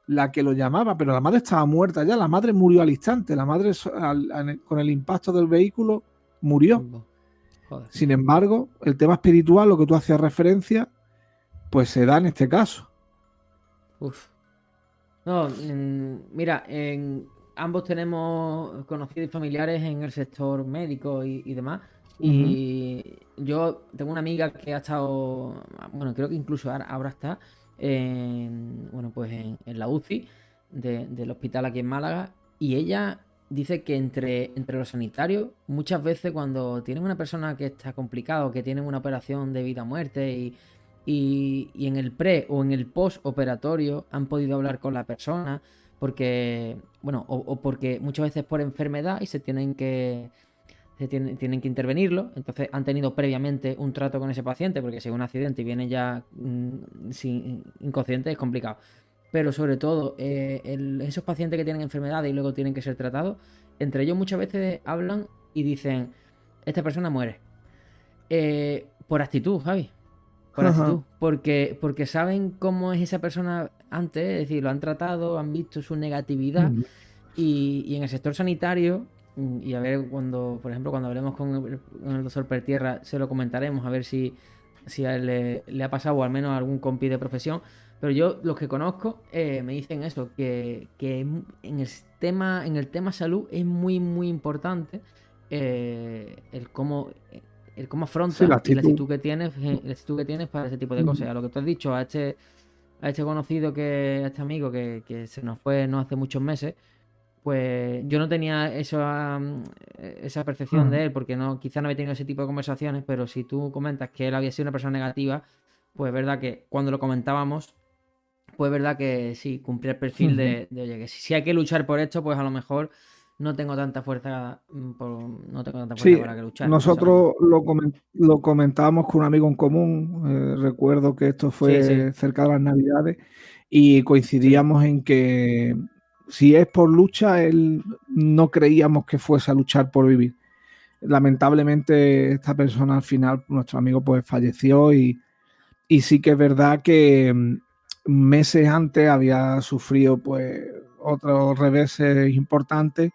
la que lo llamaba, pero la madre estaba muerta ya, la madre murió al instante, la madre con el impacto del vehículo murió. Joder. Sin embargo, el tema espiritual, lo que tú hacías referencia, pues se da en este caso. Uf. No, mira, ambos tenemos conocidos y familiares en el sector médico y demás. Y yo tengo una amiga que ha estado, bueno, creo que incluso ahora está, en la UCI del hospital aquí en Málaga. Y ella dice que entre los sanitarios, muchas veces cuando tienen una persona que está complicada o que tienen una operación de vida o muerte y en el pre o en el post operatorio han podido hablar con la persona porque, bueno, o porque muchas veces por enfermedad y tienen que intervenirlo, entonces han tenido previamente un trato con ese paciente porque si es un accidente y viene ya inconsciente es complicado. Pero sobre todo esos pacientes que tienen enfermedades y luego tienen que ser tratados, entre ellos muchas veces hablan y dicen, esta persona muere por actitud, Javi. Por actitud, porque saben cómo es esa persona antes, es decir, lo han tratado, han visto su negatividad y en el sector sanitario, y a ver por ejemplo, cuando hablemos con el doctor Pertierra, se lo comentaremos a ver si a él le ha pasado o al menos a algún compi de profesión, pero yo, los que conozco, me dicen eso, que en el tema salud es muy, muy importante el cómo afrontas y la actitud que tienes para ese tipo de cosas. A lo que tú has dicho, a este conocido, a este amigo que se nos fue no hace muchos meses, pues yo no tenía esa percepción de él, porque quizá no había tenido ese tipo de conversaciones, pero si tú comentas que él había sido una persona negativa, pues es verdad que cuando lo comentábamos, pues es verdad que sí, cumplía el perfil de oye, que si hay que luchar por esto, pues a lo mejor no tengo tanta fuerza para que luchar. Nosotros lo comentábamos con un amigo en común. Recuerdo que esto fue cerca de las Navidades y coincidíamos en que si es por lucha, él no creíamos que fuese a luchar por vivir. Lamentablemente esta persona al final, nuestro amigo, pues falleció y sí que es verdad que meses antes había sufrido pues otros reveses importantes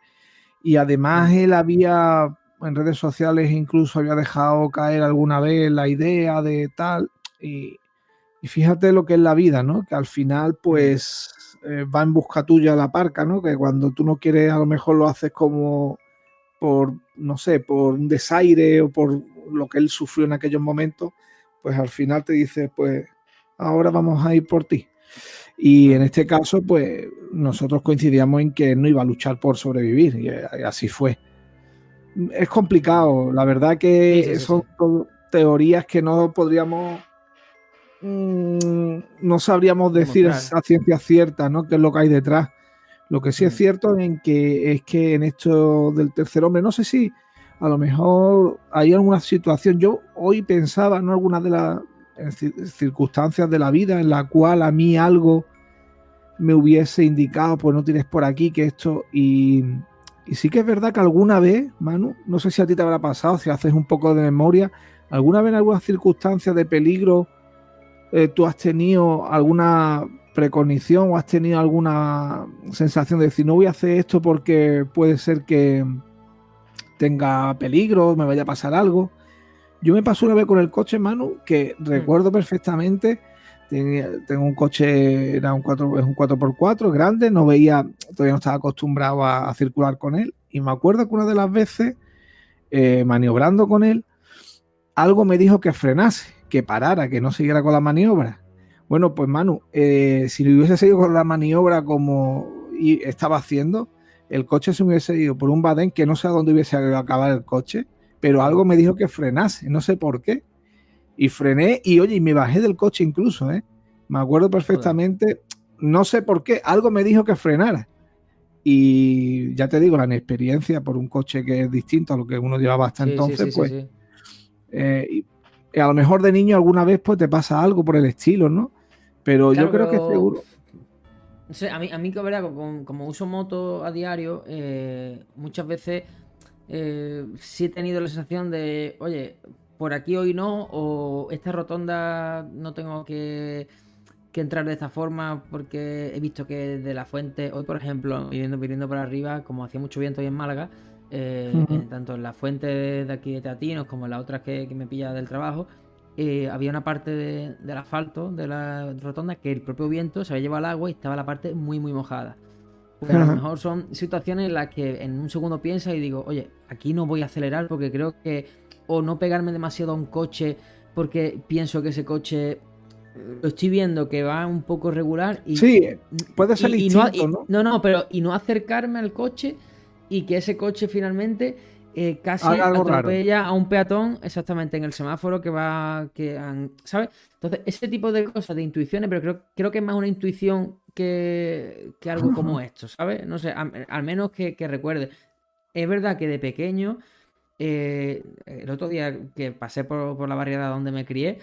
y además él había en redes sociales incluso había dejado caer alguna vez la idea de tal y fíjate lo que es la vida, ¿no? Que al final pues va en busca tuya la parca, ¿no? Que cuando tú no quieres a lo mejor lo haces como por, no sé, por un desaire o por lo que él sufrió en aquellos momentos, pues al final te dice, pues ahora vamos a ir por ti. Y en este caso, pues nosotros coincidíamos en que no iba a luchar por sobrevivir, y así fue. Es complicado, la verdad que son teorías que no podríamos, no sabríamos decir a ciencia cierta, ¿no? Qué es lo que hay detrás. Lo que sí es cierto es que en esto del tercer hombre, no sé si a lo mejor hay alguna situación. Yo hoy pensaba, ¿no? Algunas de las circunstancias de la vida en la cual a mí algo me hubiese indicado, pues no tienes por aquí que esto. Y sí que es verdad que alguna vez, Manu, no sé si a ti te habrá pasado, si haces un poco de memoria, alguna vez en alguna circunstancia de peligro tú has tenido alguna precognición o has tenido alguna sensación de decir, no voy a hacer esto porque puede ser que tenga peligro, me vaya a pasar algo. Yo me pasó una vez con el coche, Manu, que recuerdo perfectamente. Tengo un coche, es un 4x4 grande, todavía no estaba acostumbrado a circular con él. Y me acuerdo que una de las veces, maniobrando con él, algo me dijo que frenase, que parara, que no siguiera con la maniobra. Bueno, pues Manu, si lo hubiese seguido con la maniobra como estaba haciendo, el coche se me hubiese ido por un badén que no sé a dónde hubiese acabado el coche, pero algo me dijo que frenase, no sé por qué. Y frené y, oye, me bajé del coche incluso, ¿eh? Me acuerdo perfectamente, no sé por qué, algo me dijo que frenara. Y ya te digo, la inexperiencia por un coche que es distinto a lo que uno llevaba hasta entonces, pues... a lo mejor de niño alguna vez pues te pasa algo por el estilo, ¿no? Pero claro, yo creo que seguro... No sé, a mí que verdad, como uso moto a diario, muchas veces sí he tenido la sensación de, oye, por aquí hoy no, o esta rotonda no tengo que entrar de esta forma porque he visto que de la fuente, hoy por ejemplo, viniendo para arriba, como hacía mucho viento hoy en Málaga, tanto en la fuente de aquí de Teatinos como en las otras que me pilla del trabajo, había una parte del asfalto de la rotonda que el propio viento se había llevado al agua y estaba la parte muy muy mojada. Pues a lo mejor son situaciones en las que en un segundo piensas y digo, oye, aquí no voy a acelerar porque creo que, o no pegarme demasiado a un coche porque pienso que ese coche lo estoy viendo que va un poco regular y... Sí, puede ser instinto, ¿no? No, pero y no acercarme al coche y que ese coche finalmente casi atropella a un peatón exactamente en el semáforo que va... ¿sabes? Entonces, ese tipo de cosas, de intuiciones, pero creo que es más una intuición que algo como esto, ¿sabes? No sé, al menos que recuerde. Es verdad que de pequeño, el otro día que pasé por la barriada donde me crié,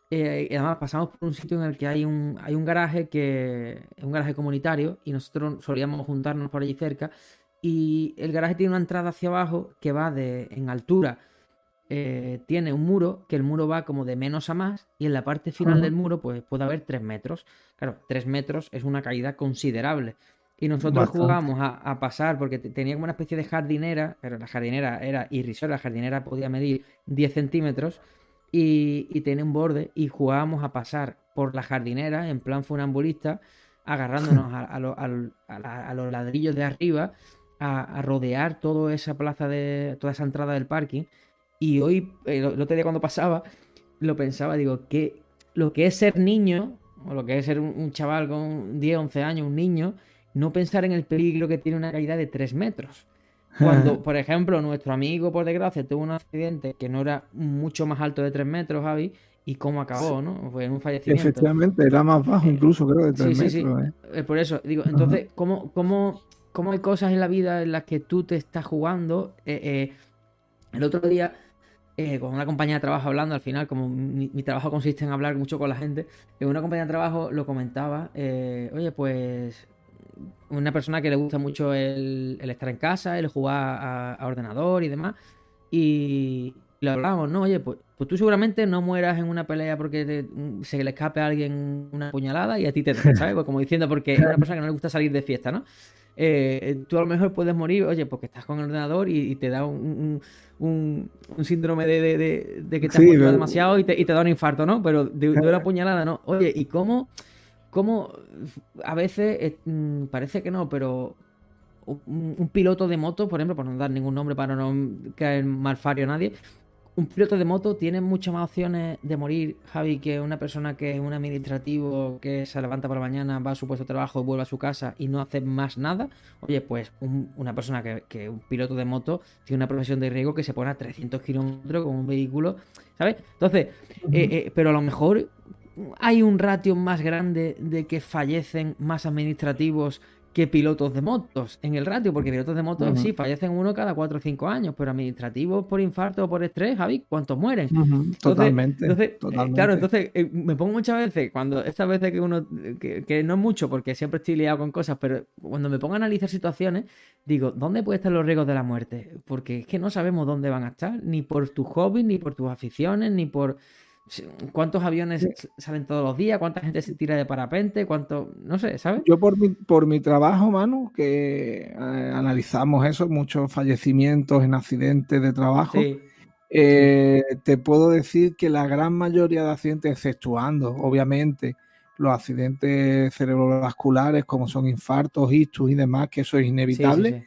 y además pasamos por un sitio en el que hay un garaje que es un garaje comunitario y nosotros solíamos juntarnos por allí cerca y el garaje tiene una entrada hacia abajo que va en altura, tiene un muro que el muro va como de menos a más y en la parte final del muro pues puede haber 3 metros. Claro, 3 metros es una caída considerable. Y nosotros jugábamos a pasar porque tenía como una especie de jardinera, pero la jardinera era irrisoria, la jardinera podía medir 10 centímetros y tenía un borde y jugábamos a pasar por la jardinera en plan funambulista, agarrándonos a los ladrillos de arriba, a rodear toda esa plaza toda esa entrada del parking. Y hoy, el otro día cuando pasaba, lo pensaba, digo, que lo que es ser niño, o lo que es ser un chaval con 10, 11 años, un niño, no pensar en el peligro que tiene una caída de 3 metros. Cuando, por ejemplo, nuestro amigo, por desgracia, tuvo un accidente que no era mucho más alto de 3 metros, Javi, y cómo acabó, ¿no? Fue en un fallecimiento. Efectivamente, era más bajo incluso, creo, de 3 metros. Por eso, digo, entonces, ¿cómo hay cosas en la vida en las que tú te estás jugando? El otro día, con una compañía de trabajo hablando, al final, como mi trabajo consiste en hablar mucho con la gente, una compañía de trabajo lo comentaba, oye, pues una persona que le gusta mucho el estar en casa, el jugar a ordenador y demás, y lo hablábamos, ¿no? Oye, pues tú seguramente no mueras en una pelea porque se le escape a alguien una puñalada y a ti te den, ¿sabes? Pues como diciendo, porque es una persona que no le gusta salir de fiesta, ¿no? Tú a lo mejor puedes morir, oye, porque estás con el ordenador y te da un síndrome de que te has motivado demasiado y te da un infarto, ¿no? Pero de una puñalada, ¿no? Oye, ¿y cómo a veces parece que no, pero un piloto de moto, por ejemplo, por no dar ningún nombre para no caer mal fario a nadie, un piloto de moto tiene muchas más opciones de morir, Javi, que una persona que es un administrativo que se levanta por la mañana, va a su puesto de trabajo, vuelve a su casa y no hace más nada. Oye, pues una persona que un piloto de moto tiene una profesión de riesgo que se pone a 300 kilómetros con un vehículo, ¿sabes? Entonces, pero a lo mejor hay un ratio más grande de que fallecen más administrativos que pilotos de motos en el ratio, porque pilotos de motos sí fallecen uno cada 4 o 5 años, pero administrativos por infarto o por estrés, Javi, ¿cuántos mueren? Totalmente. Claro, entonces me pongo muchas veces, estas veces que uno, que no es mucho, porque siempre estoy liado con cosas, pero cuando me pongo a analizar situaciones, digo, ¿dónde pueden estar los riesgos de la muerte? Porque es que no sabemos dónde van a estar, ni por tus hobbies, ni por tus aficiones, ni por cuántos aviones salen todos los días, cuánta gente se tira de parapente, no sé, ¿sabes? Yo por mi trabajo, Manu, que analizamos eso, muchos fallecimientos en accidentes de trabajo, te puedo decir que la gran mayoría de accidentes, exceptuando, obviamente, los accidentes cerebrovasculares, como son infartos, ictus y demás, que eso es inevitable,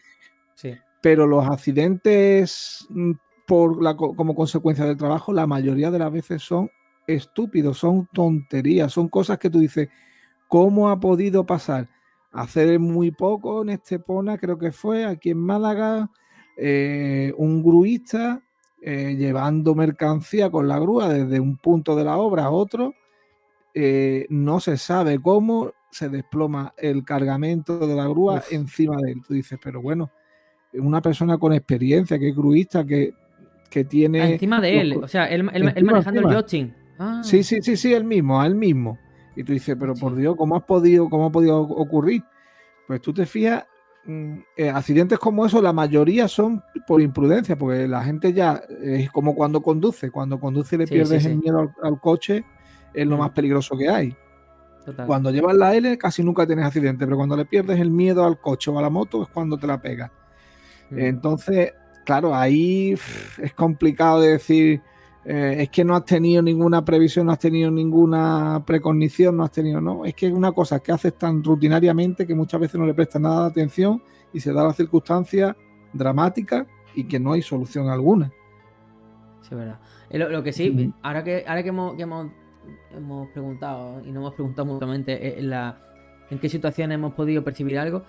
sí. Pero los accidentes como consecuencia del trabajo, la mayoría de las veces son estúpidos, son tonterías, son cosas que tú dices, ¿cómo ha podido pasar? Hace muy poco en Estepona, creo que fue, aquí en Málaga, un gruista llevando mercancía con la grúa desde un punto de la obra a otro, no se sabe cómo se desploma el cargamento de la grúa encima de él. Tú dices, pero bueno, una persona con experiencia, que es gruista, que tiene... encima de él, o sea, él manejando el yachting. Sí, él mismo. Y tú dices, pero por Dios, ¿cómo ha podido ocurrir? Pues tú te fijas, accidentes como eso, la mayoría son por imprudencia, porque la gente ya es como cuando conduce le pierdes el miedo al coche, es lo más peligroso que hay. Total. Cuando llevas la L casi nunca tienes accidente, pero cuando le pierdes el miedo al coche o a la moto es cuando te la pegas. Entonces, claro, ahí es complicado de decir, es que no has tenido ninguna previsión, no has tenido ninguna precognición, no, es que es una cosa que haces tan rutinariamente que muchas veces no le prestas nada de atención y se da la circunstancia dramática y que no hay solución alguna. Sí, es verdad. Lo que sí, ahora que hemos preguntado y nos hemos preguntado mutuamente en qué situaciones hemos podido percibir algo.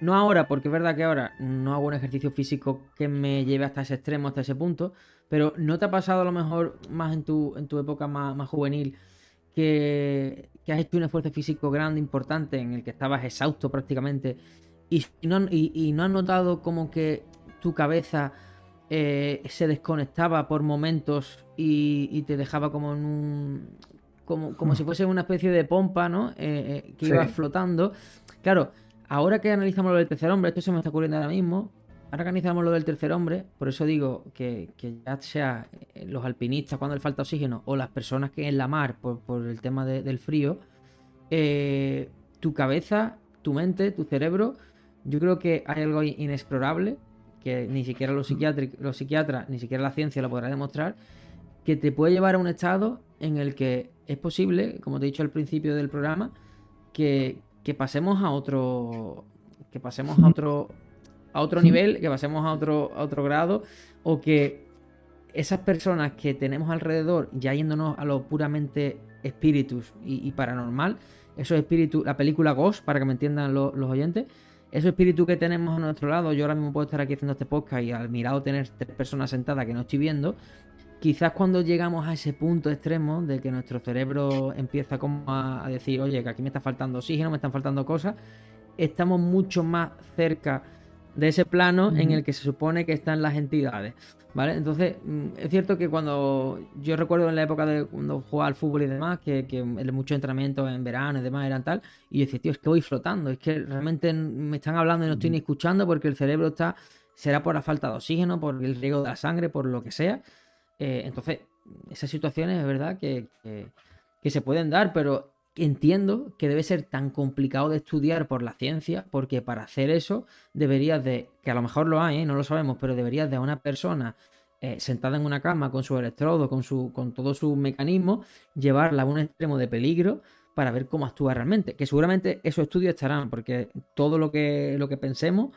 No ahora, porque es verdad que ahora no hago un ejercicio físico que me lleve hasta ese extremo, hasta ese punto, pero ¿no te ha pasado a lo mejor más en tu época más juvenil que has hecho un esfuerzo físico grande, importante, en el que estabas exhausto prácticamente y no has notado como que tu cabeza se desconectaba por momentos y te dejaba como en un... Como si fuese una especie de pompa, ¿no? Que iba flotando. Claro, ahora que analizamos lo del tercer hombre, esto se me está ocurriendo ahora mismo. Ahora que analizamos lo del tercer hombre, por eso digo que ya sea los alpinistas cuando les falta oxígeno o las personas que en la mar por el tema del frío, tu cabeza, tu mente, tu cerebro, yo creo que hay algo inexplorable que ni siquiera los psiquiatras, ni siquiera la ciencia lo podrá demostrar, que te puede llevar a un estado en el que es posible, como te he dicho al principio del programa, que pasemos a otro nivel, que pasemos a otro grado, o que esas personas que tenemos alrededor, ya yéndonos a lo puramente espíritus y paranormal, esos espíritus, la película Ghost, para que me entiendan los oyentes, esos espíritus que tenemos a nuestro lado, yo ahora mismo puedo estar aquí haciendo este podcast y al mi lado tener 3 personas sentadas que no estoy viendo. Quizás cuando llegamos a ese punto extremo de que nuestro cerebro empieza como a decir, oye, que aquí me está faltando oxígeno, me están faltando cosas, estamos mucho más cerca de ese plano en el que se supone que están las entidades, ¿vale? Entonces, es cierto que cuando yo recuerdo en la época de cuando jugaba al fútbol y demás, que muchos entrenamientos en verano y demás eran tal, y yo decía, tío, es que voy flotando, es que realmente me están hablando y no estoy ni escuchando porque el cerebro será por la falta de oxígeno, por el riego de la sangre, por lo que sea. Entonces, esas situaciones es verdad que se pueden dar, pero entiendo que debe ser tan complicado de estudiar por la ciencia, porque para hacer eso deberías de, que a lo mejor lo hay, no lo sabemos, pero deberías de a una persona sentada en una cama con su electrodo, con todo su mecanismo, llevarla a un extremo de peligro para ver cómo actúa realmente. Que seguramente esos estudios estarán, porque todo lo que pensemos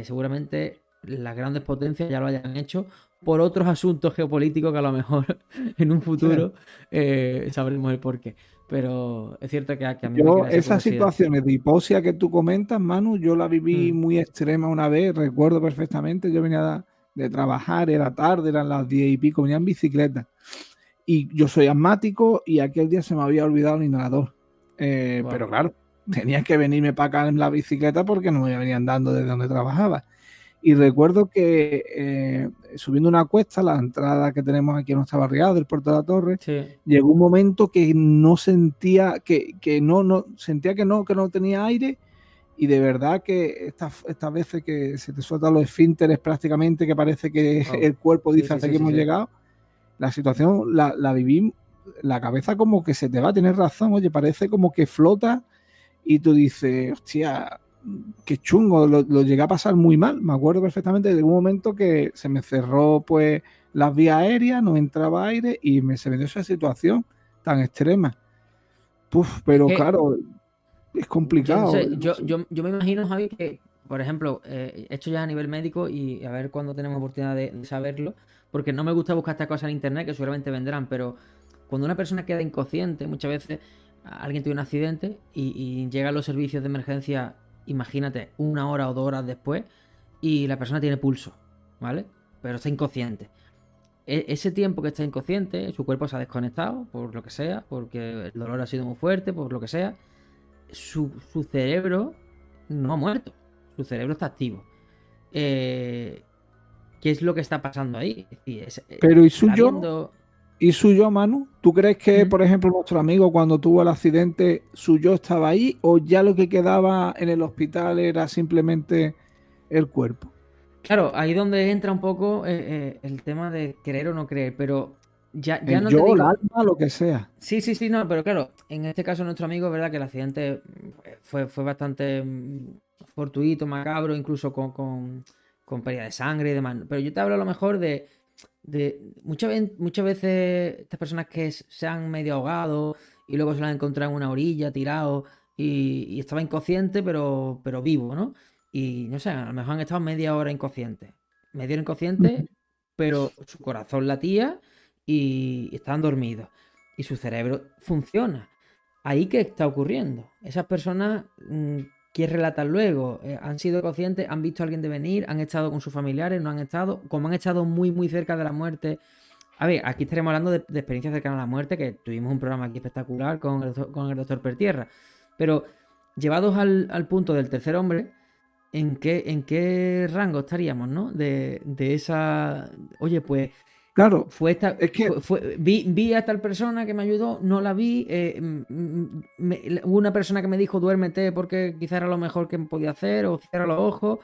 seguramente las grandes potencias ya lo hayan hecho por otros asuntos geopolíticos que a lo mejor en un futuro sabremos el porqué. Pero es cierto que a mí me Yo, crea esa esas curiosidad. situaciones de hipoxia que tú comentas, Manu, yo la viví Mm, muy extrema una vez, recuerdo perfectamente, yo venía de trabajar, era tarde, eran las 10 y pico, venía en bicicleta. Y yo soy asmático y aquel día se me había olvidado el inhalador. wow. Pero claro, tenía que venirme para acá en la bicicleta porque no me venía andando desde donde trabajaba. Y Mm, recuerdo que subiendo una cuesta, la entrada que tenemos aquí en nuestra barriada del Puerto de la Torre, sí. llegó un momento que no sentía, sentía que no tenía aire. Y de verdad que estas veces que se te sueltan los esfínteres prácticamente, que parece que Wow. el cuerpo Sí, dice sí, hasta sí, aquí sí, hemos sí. llegado, la situación la viví, la cabeza como que se te va a tener razón, oye, parece como que flota y tú dices, hostia, qué chungo, lo llegué a pasar muy mal. Me acuerdo perfectamente de un momento que se me cerró pues las vías aéreas, no entraba aire y se me dio esa situación tan extrema. Puf, Es pero que claro, es yo no complicado. sé, No sé. yo me imagino, Javi, que, por ejemplo, esto ya a nivel médico y a ver cuándo tenemos oportunidad de saberlo, porque no me gusta buscar estas cosas en internet que seguramente vendrán, pero cuando una persona queda inconsciente, muchas veces alguien tiene un accidente y llegan los servicios de emergencia, imagínate, 1 hora o 2 horas después, y la persona tiene pulso, ¿vale? Pero está inconsciente. Ese tiempo que está inconsciente, su cuerpo se ha desconectado, por lo que sea, porque el dolor ha sido muy fuerte, por lo que sea, su cerebro no ha muerto. Su cerebro está activo. Eh, ¿Qué es lo que está pasando ahí? Es decir, Pero ¿y estará suyo? viendo. ¿Y suyo, Manu? ¿Tú crees que, ¿Mm? por ejemplo, nuestro amigo cuando tuvo el accidente, suyo estaba ahí o ya lo que quedaba en el hospital era simplemente el cuerpo? Claro, ahí donde entra un poco el tema de creer o no creer, pero ya El no te yo, el digo. alma, lo que sea. Sí, sí, sí, no, pero claro, en este caso nuestro amigo, es verdad que el accidente fue bastante fortuito, macabro, incluso con pérdida de sangre y demás. Pero yo te hablo a lo mejor de muchas veces estas personas que se han medio ahogado y luego se lo han encontrado en una orilla, tirado, y estaba inconsciente, pero vivo, ¿no? Y no sé, a lo mejor han estado media hora inconscientes. Media hora inconsciente, pero su corazón latía y estaban dormidos y su cerebro funciona. Ahí qué está ocurriendo. Esas personas que relatan luego han sido conscientes, han visto a alguien de venir, han estado con sus familiares, no han estado, como han estado muy muy cerca de la muerte. A ver, aquí estaremos hablando de experiencias cercanas a la muerte, que tuvimos un programa aquí espectacular con el doctor Pertierra. Pero llevados al punto del tercer hombre, ¿en qué rango estaríamos, no? De esa. Oye, pues Claro, fue esta, es que vi a tal persona que me ayudó, no la vi. Hubo una persona que me dijo duérmete porque quizá era lo mejor que podía hacer, o cierra los ojos.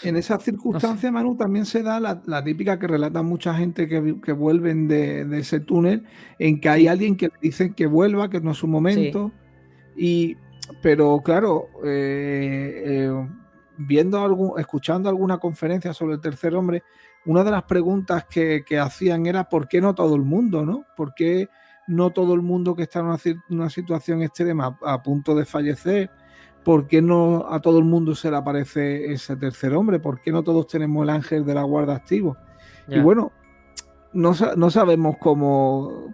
en esas No sé. circunstancias, Manu, también se da la típica que relata mucha gente que vuelven de ese túnel, en que hay Sí, alguien que le dicen que vuelva, que no es su sí. momento. Y, pero claro, escuchando alguna conferencia sobre el tercer hombre, una de las preguntas que hacían era ¿por qué no todo el mundo, no? ¿Por qué no todo el mundo que está en una situación extrema a punto de fallecer? ¿Por qué no a todo el mundo se le aparece ese tercer hombre? ¿Por qué no todos tenemos el ángel de la guarda activo? Y Ya. bueno, no sabemos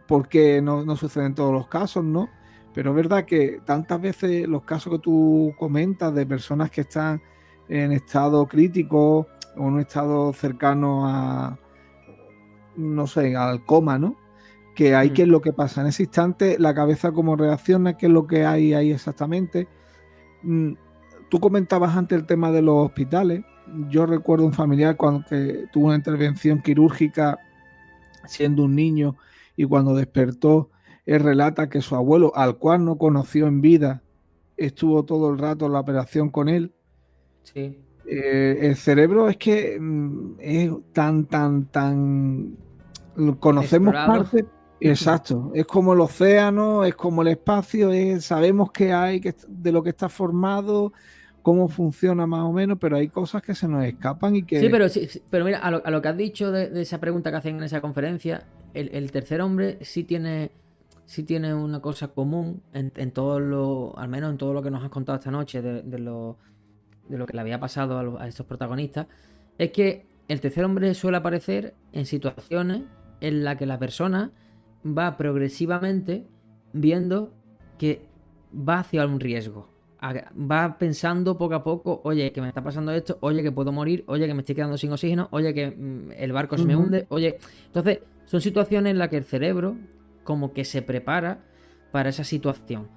por qué no sucede en todos los casos, ¿no? Pero es verdad que tantas veces los casos que tú comentas de personas que están en estado crítico o en un estado cercano a, no sé, al coma, ¿no? Que hay qué Mm, es lo que pasa en ese instante, la cabeza cómo reacciona, qué es lo que hay ahí exactamente. Mm, Tú comentabas antes el tema de los hospitales. Yo recuerdo un familiar que tuvo una intervención quirúrgica siendo un niño y cuando despertó, él relata que su abuelo, al cual no conoció en vida, estuvo todo el rato en la operación con él. sí. El cerebro es que es tan, conocemos Inexplorado. parte, exacto, es como el océano, es como el espacio, sabemos qué hay, de lo que está formado, cómo funciona más o menos, pero hay cosas que se nos escapan y Sí, que, pero mira, a lo que has dicho de esa pregunta que hacen en esa conferencia, el tercer hombre sí tiene una cosa común en todo al menos en todo lo que nos has contado esta noche de lo que le había pasado a estos protagonistas, es que el tercer hombre suele aparecer en situaciones en las que la persona va progresivamente viendo que va hacia un riesgo. Va pensando poco a poco, oye, que me está pasando esto, oye, que puedo morir, oye, que me estoy quedando sin oxígeno, oye, que el barco se me Ujú. hunde, oye. Entonces, son situaciones en las que el cerebro como que se prepara para esa situación.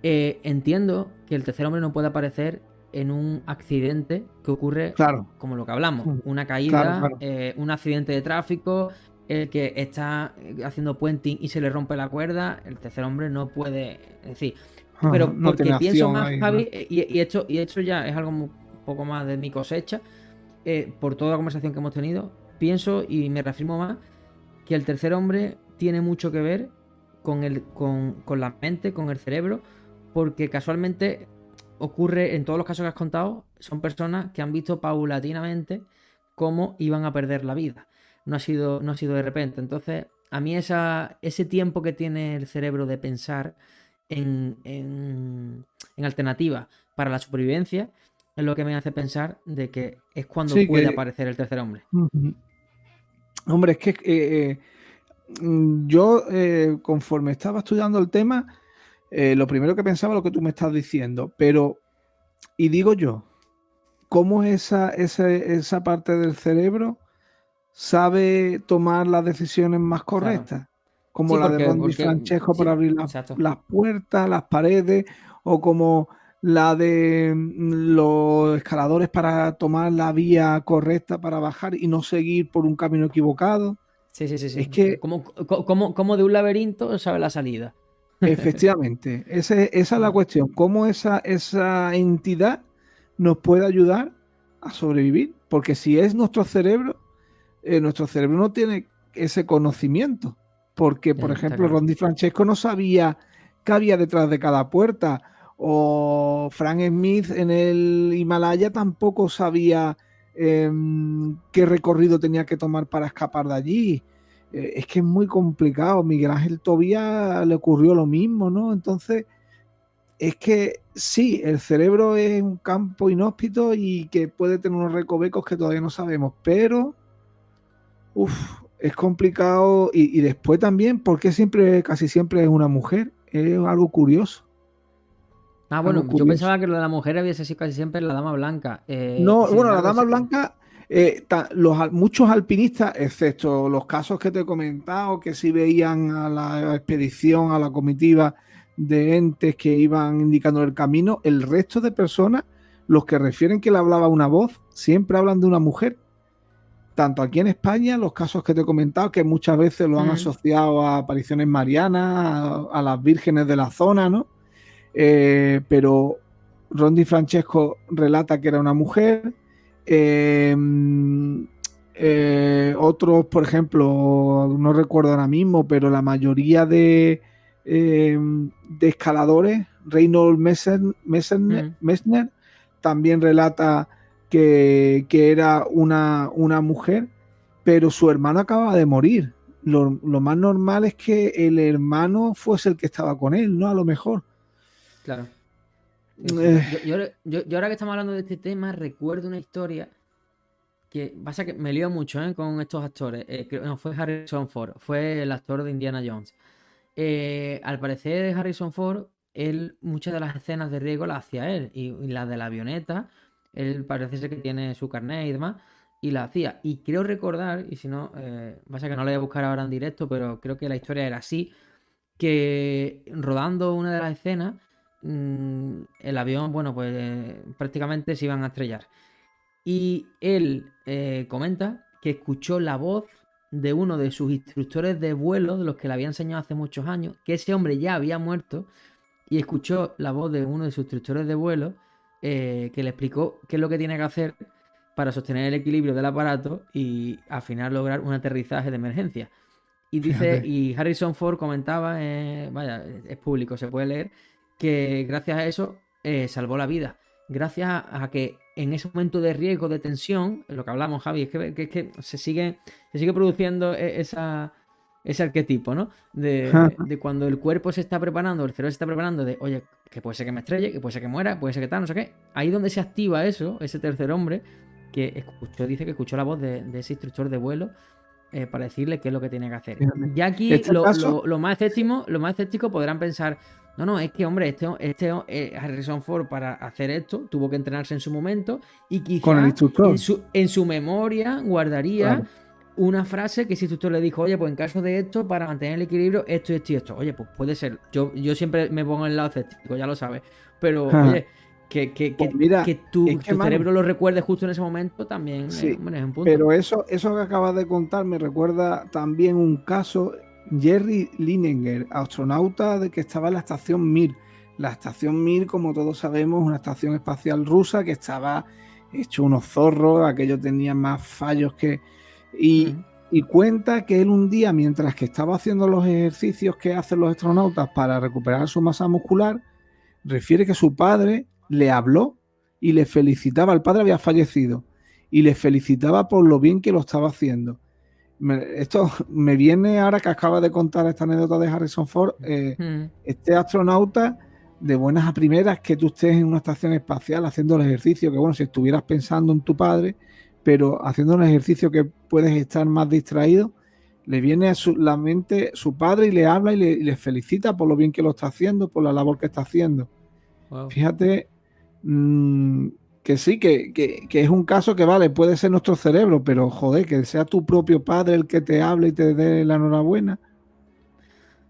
Entiendo que el tercer hombre no puede aparecer en un accidente que ocurre Claro, como lo que hablamos, mm, una claro, caída, claro. un accidente de tráfico, el que está haciendo puenting y se le rompe la cuerda, el tercer hombre no puede, es decir, Ajá, pero no tiene porque pienso acción más, ahí, claro. Javi, y esto ya es algo un poco más de mi cosecha, por toda la conversación que hemos tenido, pienso y me reafirmo más que el tercer hombre tiene mucho que ver con la mente, con el cerebro, porque casualmente ocurre en todos los casos que has contado, son personas que han visto paulatinamente cómo iban a perder la vida. No ha sido de repente. Entonces, a mí ese tiempo que tiene el cerebro de pensar en alternativas para la supervivencia es lo que me hace pensar de que es cuando Sí, puede que aparecer el tercer hombre. ujú. Hombre, es que yo, conforme estaba estudiando el tema, lo primero que pensaba lo que tú me estás diciendo, pero, y digo yo, ¿cómo esa parte del cerebro sabe tomar las decisiones más Claro. correctas? Como Sí, la de porque, Ron Di Francesco para sí, abrir exacto. las puertas, las paredes, o como la de los escaladores para tomar la vía correcta para bajar y no seguir por un camino equivocado. Sí, sí, sí, Es sí. que Como de un laberinto sabe la salida. efectivamente, esa es la cuestión. ¿Cómo esa entidad nos puede ayudar a sobrevivir? Porque si es nuestro cerebro no tiene ese conocimiento. Porque, por Está ejemplo, claro. Ron Di Francesco no sabía qué había detrás de cada puerta. O Frank Smith en el Himalaya tampoco sabía qué recorrido tenía que tomar para escapar de allí. Es que es muy complicado. Miguel Ángel Tobías le ocurrió lo mismo, ¿no? Entonces, es que sí, el cerebro es un campo inhóspito y que puede tener unos recovecos que todavía no sabemos, pero es complicado. Y después también, porque casi siempre es una mujer? Es algo curioso, Ah, algo bueno, yo curioso. pensaba que lo de la mujer hubiese sido casi siempre la dama blanca. Y No, sin bueno, la embargo, dama blanca, muchos alpinistas, excepto los casos que te he comentado, que sí veían a la expedición, a la comitiva de entes que iban indicando el camino, el resto de personas, los que refieren que le hablaba una voz, siempre hablan de una mujer. Tanto aquí en España, los casos que te he comentado, que muchas veces lo han mm, asociado a apariciones marianas, a las vírgenes de la zona, ¿no? Pero Rondi Francesco relata que era una mujer. Eh, Otros, por ejemplo, no recuerdo ahora mismo, pero la mayoría de escaladores, Reynold mm. Messner también relata que era una mujer, pero su hermano acaba de morir. Lo más normal es que el hermano fuese el que estaba con él, ¿no? A lo mejor. Claro. Sí, sí. Eh, Yo ahora que estamos hablando de este tema, recuerdo una historia que pasa que me lío mucho, con estos actores. No, fue Harrison Ford, fue el actor de Indiana Jones. Al parecer, Harrison Ford, él, muchas de las escenas de riesgo las hacía él, y las de la avioneta, él parece ser que tiene su carnet y demás, y la hacía. Y creo recordar, y si no, pasa que no la voy a buscar ahora en directo, pero creo que la historia era así, que rodando una de las escenas, el avión, bueno, pues prácticamente se iban a estrellar. Y él comenta que escuchó la voz de uno de sus instructores de vuelo, de los que le había enseñado hace muchos años, que ese hombre ya había muerto, y escuchó la voz de uno de sus instructores de vuelo que le explicó qué es lo que tiene que hacer para sostener el equilibrio del aparato y al final lograr un aterrizaje de emergencia. Y dice, Fíjate. y Harrison Ford comentaba, vaya, es público, se puede leer, que gracias a eso salvó la vida. Gracias a que en ese momento de riesgo, de tensión, lo que hablamos, Javi, es que se sigue produciendo ese arquetipo, ¿no? De cuando el cuerpo se está preparando, el cerebro se está preparando de, oye, que puede ser que me estrelle, que puede ser que muera, puede ser que tal, no sé qué. Ahí donde se activa eso, ese tercer hombre, dice que escuchó la voz de ese instructor de vuelo para decirle qué es lo que tiene que hacer. Fíjate. Ya aquí Este caso, lo más escéptico podrán pensar, no, es que hombre, Harrison Ford para hacer esto tuvo que entrenarse en su momento y con el quizá instructor, en su memoria guardaría claro. una frase que ese instructor le dijo, oye, pues en caso de esto, para mantener el equilibrio, esto y esto y esto. Oye, pues puede ser. Yo siempre me pongo en el lado escéptico, ya lo sabes. Pero, oye, Pues mira, que es tu que Manu, cerebro lo recuerde justo en ese momento también, sí, hombre, es un punto. pero eso que acabas de contar me recuerda también un caso, Jerry Linenger, astronauta de que estaba en la estación Mir. La estación Mir, como todos sabemos, es una estación espacial rusa que estaba hecho unos zorros, aquello tenía más fallos que... Y, Mm. y cuenta que él un día, mientras que estaba haciendo los ejercicios que hacen los astronautas para recuperar su masa muscular, refiere que su padre le habló y le felicitaba. El padre había fallecido y le felicitaba por lo bien que lo estaba haciendo. Esto me viene ahora que acaba de contar esta anécdota de Harrison Ford. Mm. Este astronauta, de buenas a primeras, que tú estés en una estación espacial haciendo el ejercicio, que bueno, si estuvieras pensando en tu padre, pero haciendo un ejercicio que puedes estar más distraído, le viene a la mente su padre y le habla y le felicita por lo bien que lo está haciendo, por la labor que está haciendo. Wow. Fíjate, que sí, que es un caso que vale, puede ser nuestro cerebro, pero joder, que sea tu propio padre el que te hable y te dé la enhorabuena.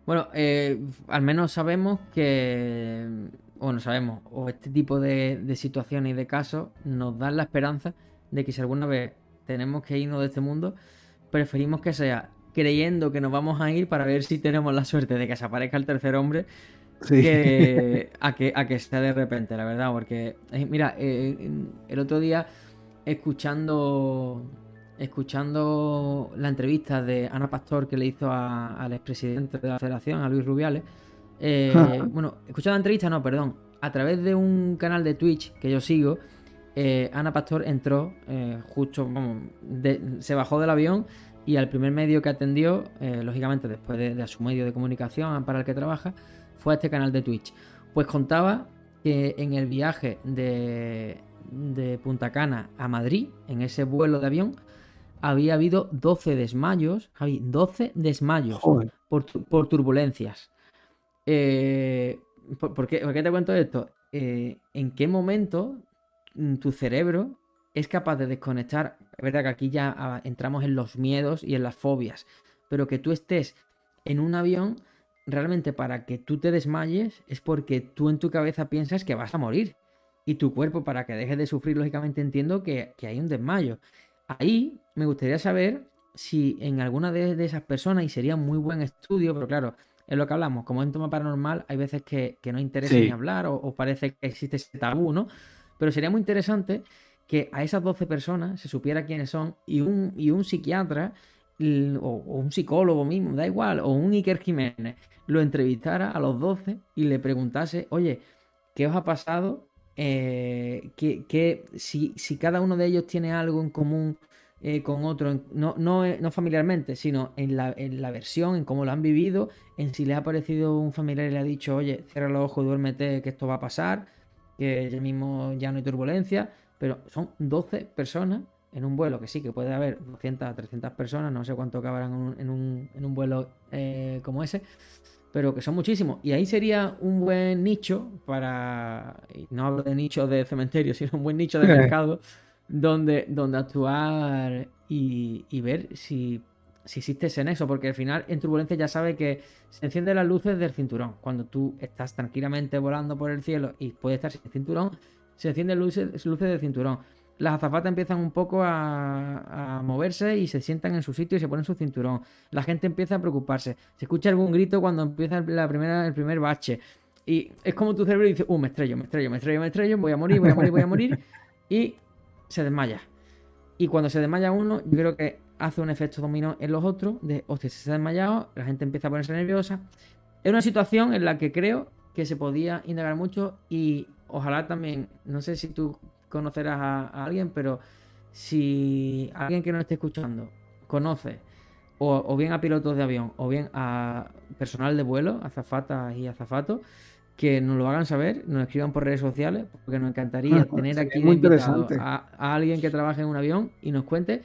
Bueno, al menos sabemos que, bueno, sabemos, o este tipo de situaciones y de casos nos dan la esperanza de que si alguna vez tenemos que irnos de este mundo, preferimos que sea creyendo que nos vamos a ir para ver si tenemos la suerte de que se aparezca el tercer hombre Sí. que a que sea de repente, la verdad, porque mira, el otro día escuchando la entrevista de Ana Pastor que le hizo al expresidente de la Federación, a Luis Rubiales, bueno, escuchando la entrevista, no, perdón, a través de un canal de Twitch que yo sigo, Ana Pastor entró justo, vamos, se bajó del avión y al primer medio que atendió, lógicamente después de su medio de comunicación para el que trabaja, fue a este canal de Twitch. Pues contaba que en el viaje de Punta Cana a Madrid, en ese vuelo de avión, había habido 12 desmayos, Javi, 12 desmayos Joder. por turbulencias. ¿Por qué te cuento esto? ¿En qué momento tu cerebro es capaz de desconectar? Es verdad que aquí ya entramos en los miedos y en las fobias, pero que tú estés en un avión, realmente para que tú te desmayes es porque tú en tu cabeza piensas que vas a morir. Y tu cuerpo, para que dejes de sufrir, lógicamente entiendo que hay un desmayo. Ahí me gustaría saber si en alguna de esas personas, y sería un muy buen estudio, pero claro, es lo que hablamos, como en tema paranormal hay veces que no interesa ni Sí. hablar o parece que existe ese tabú, ¿no? Pero sería muy interesante que a esas 12 personas se supiera quiénes son y un psiquiatra o un psicólogo mismo, da igual, o un Iker Jiménez, lo entrevistara a los 12 y le preguntase, oye, ¿qué os ha pasado? Si cada uno de ellos tiene algo en común con otro, no familiarmente, sino en la versión, en cómo lo han vivido, en si le ha parecido un familiar y le ha dicho, oye, cierra los ojos, duérmete, que esto va a pasar, que ya mismo ya no hay turbulencia, pero son 12 personas en un vuelo, que sí, que puede haber 200 a 300 personas, no sé cuánto cabrán en un vuelo como ese, pero que son muchísimos. Y ahí sería un buen nicho para, y no hablo de nicho de cementerio, sino un buen nicho de mercado donde actuar y ver si existe ese nexo, porque al final en turbulencia ya sabe que se encienden las luces del cinturón. Cuando tú estás tranquilamente volando por el cielo y puedes estar sin cinturón, se encienden luces del cinturón. Las azafatas empiezan un poco a moverse y se sientan en su sitio y se ponen su cinturón. La gente empieza a preocuparse. Se escucha algún grito cuando empieza el primer bache. Y es como tu cerebro dice, me estrello, voy a morir. Y se desmaya. Y cuando se desmaya uno, yo creo que hace un efecto dominó en los otros. De, hostia, se ha desmayado, la gente empieza a ponerse nerviosa. Es una situación en la que creo que se podía indagar mucho y ojalá también, no sé si tú conocerás a alguien, pero si alguien que nos esté escuchando conoce o bien a pilotos de avión o bien a personal de vuelo, azafatas y azafatos, que nos lo hagan saber, nos escriban por redes sociales, porque nos encantaría tener Sería aquí de muy invitado interesante. a alguien que trabaje en un avión y nos cuente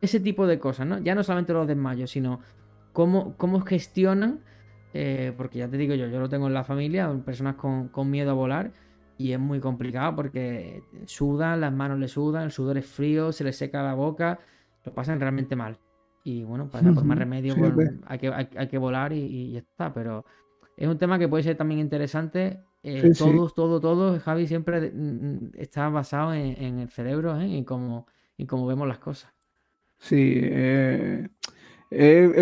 ese tipo de cosas, ¿no? Ya no solamente los desmayos, sino cómo gestionan, porque ya te digo yo lo tengo en la familia, personas con miedo a volar, y es muy complicado porque sudan, las manos le sudan, el sudor es frío, se les seca la boca, lo pasan realmente mal. Y bueno, pues por más remedio, pues Fíjate. hay que volar y ya está, pero es un tema que puede ser también interesante. Sí, sí. Todo, Javi, siempre está basado en el cerebro, ¿eh? Y cómo vemos las cosas. Sí, es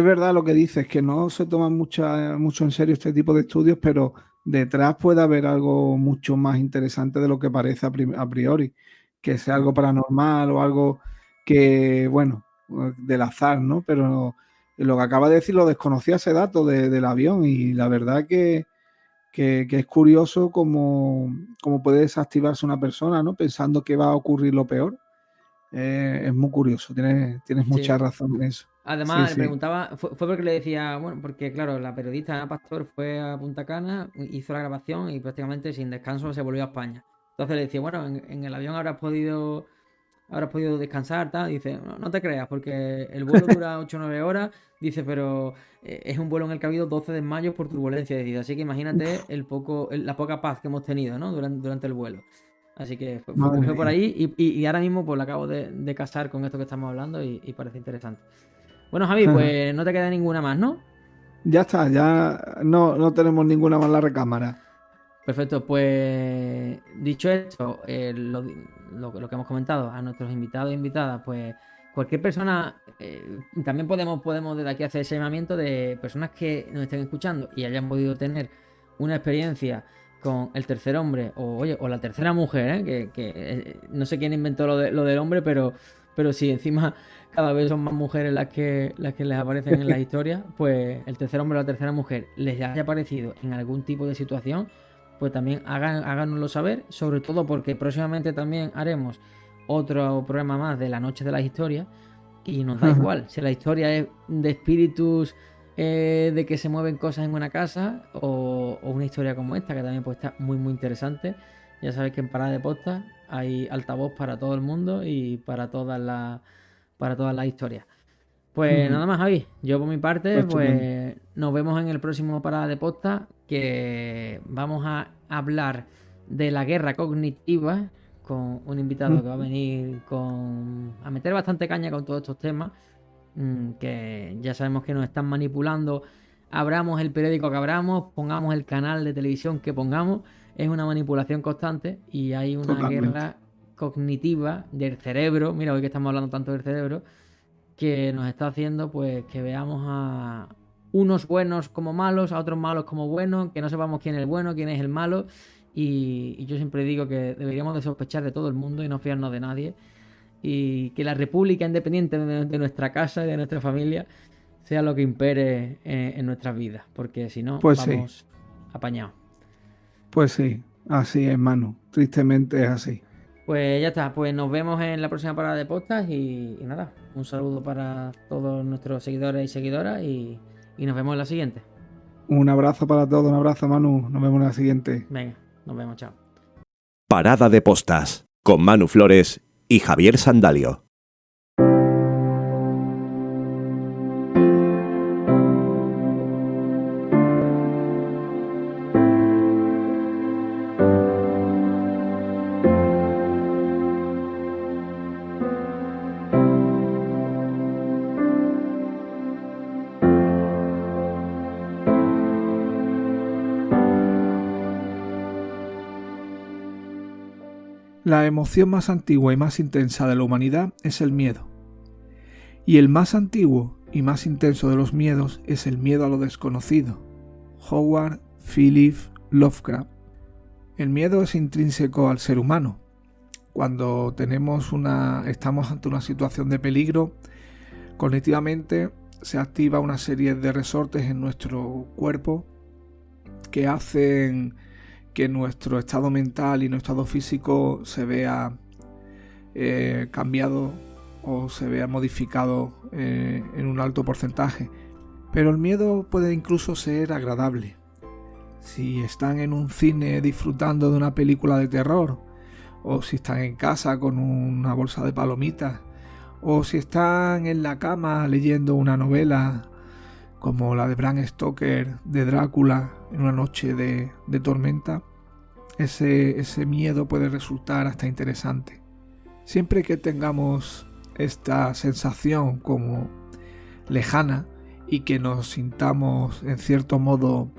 verdad lo que dices, que no se toman mucho en serio este tipo de estudios, pero detrás puede haber algo mucho más interesante de lo que parece a priori, que sea algo paranormal o algo que, bueno, del azar, ¿no? Pero lo que acaba de decir lo desconocía ese dato del avión y la verdad que es curioso cómo puede desactivarse una persona, ¿no? Pensando que va a ocurrir lo peor. Es muy curioso, tienes Sí. mucha razón en eso. Sí, Además, le sí. preguntaba, fue porque le decía, bueno, porque claro, la periodista Ana Pastor fue a Punta Cana, hizo la grabación y prácticamente sin descanso se volvió a España. Entonces le decía, bueno, en el avión habrás podido descansar, tal. Dice, no, no te creas, porque el vuelo dura 8 o 9 horas. Dice, pero es un vuelo en el que ha habido 12 desmayos por turbulencia. Dice, así que imagínate la poca paz que hemos tenido, ¿no? Durante el vuelo. Así que Madre fue por mía. ahí y ahora mismo pues lo acabo de casar con esto que estamos hablando y parece interesante. Bueno, Javi, pues no te queda ninguna más, ¿no? Ya está, ya no tenemos ninguna más en la recámara. Perfecto, pues dicho esto, lo que hemos comentado a nuestros invitados e invitadas, pues cualquier persona, también podemos desde aquí hacer ese llamamiento de personas que nos estén escuchando y hayan podido tener una experiencia con el tercer hombre o, oye, o la tercera mujer, no sé quién inventó lo del hombre, pero sí, encima cada vez son más mujeres las que les aparecen en las historias, pues el tercer hombre o la tercera mujer les haya aparecido en algún tipo de situación, pues también háganoslo saber, sobre todo porque próximamente también haremos otro programa más de la noche de las historias y nos da igual si la historia es de espíritus, de que se mueven cosas en una casa o una historia como esta que también pues está muy muy interesante. Ya sabéis que en Parada de Podcast hay altavoz para todo el mundo y para todas las historias. Pues nada más, Javi. Yo por mi parte, Estupendo. pues nos vemos en el próximo Parada de Posta, que vamos a hablar de la guerra cognitiva con un invitado que va a venir a meter bastante caña con todos estos temas, que ya sabemos que nos están manipulando. Abramos el periódico que abramos, pongamos el canal de televisión que pongamos, es una manipulación constante y hay una Totalmente. guerra cognitiva del cerebro. Mira, hoy que estamos hablando tanto del cerebro, que nos está haciendo pues que veamos a unos buenos como malos, a otros malos como buenos, que no sepamos quién es el bueno, quién es el malo. Y yo siempre digo que deberíamos de sospechar de todo el mundo y no fiarnos de nadie. Y que la república independiente de nuestra casa y de nuestra familia sea lo que impere en nuestras vidas. Porque si no, Pues sí, vamos apañados. pues sí. Así es, Manu. Tristemente es así. Pues ya está, pues nos vemos en la próxima parada de podcast y nada, un saludo para todos nuestros seguidores y seguidoras y nos vemos en la siguiente. Un abrazo para todos, un abrazo, Manu. Nos vemos en la siguiente. Venga, nos vemos, chao. Parada de Postas con Manu Flores y Javier Sandalio. La emoción más antigua y más intensa de la humanidad es el miedo. Y el más antiguo y más intenso de los miedos es el miedo a lo desconocido. Howard Philip Lovecraft. El miedo es intrínseco al ser humano. Cuando estamos ante una situación de peligro, cognitivamente se activa una serie de resortes en nuestro cuerpo que hacen que nuestro estado mental y nuestro estado físico se vea cambiado o se vea modificado en un alto porcentaje. Pero el miedo puede incluso ser agradable. si están en un cine disfrutando de una película de terror, o si están en casa con una bolsa de palomitas, o si están en la cama leyendo una novela como la de Bram Stoker de Drácula en una noche de tormenta, ese miedo puede resultar hasta interesante. Siempre que tengamos esta sensación como lejana y que nos sintamos en cierto modo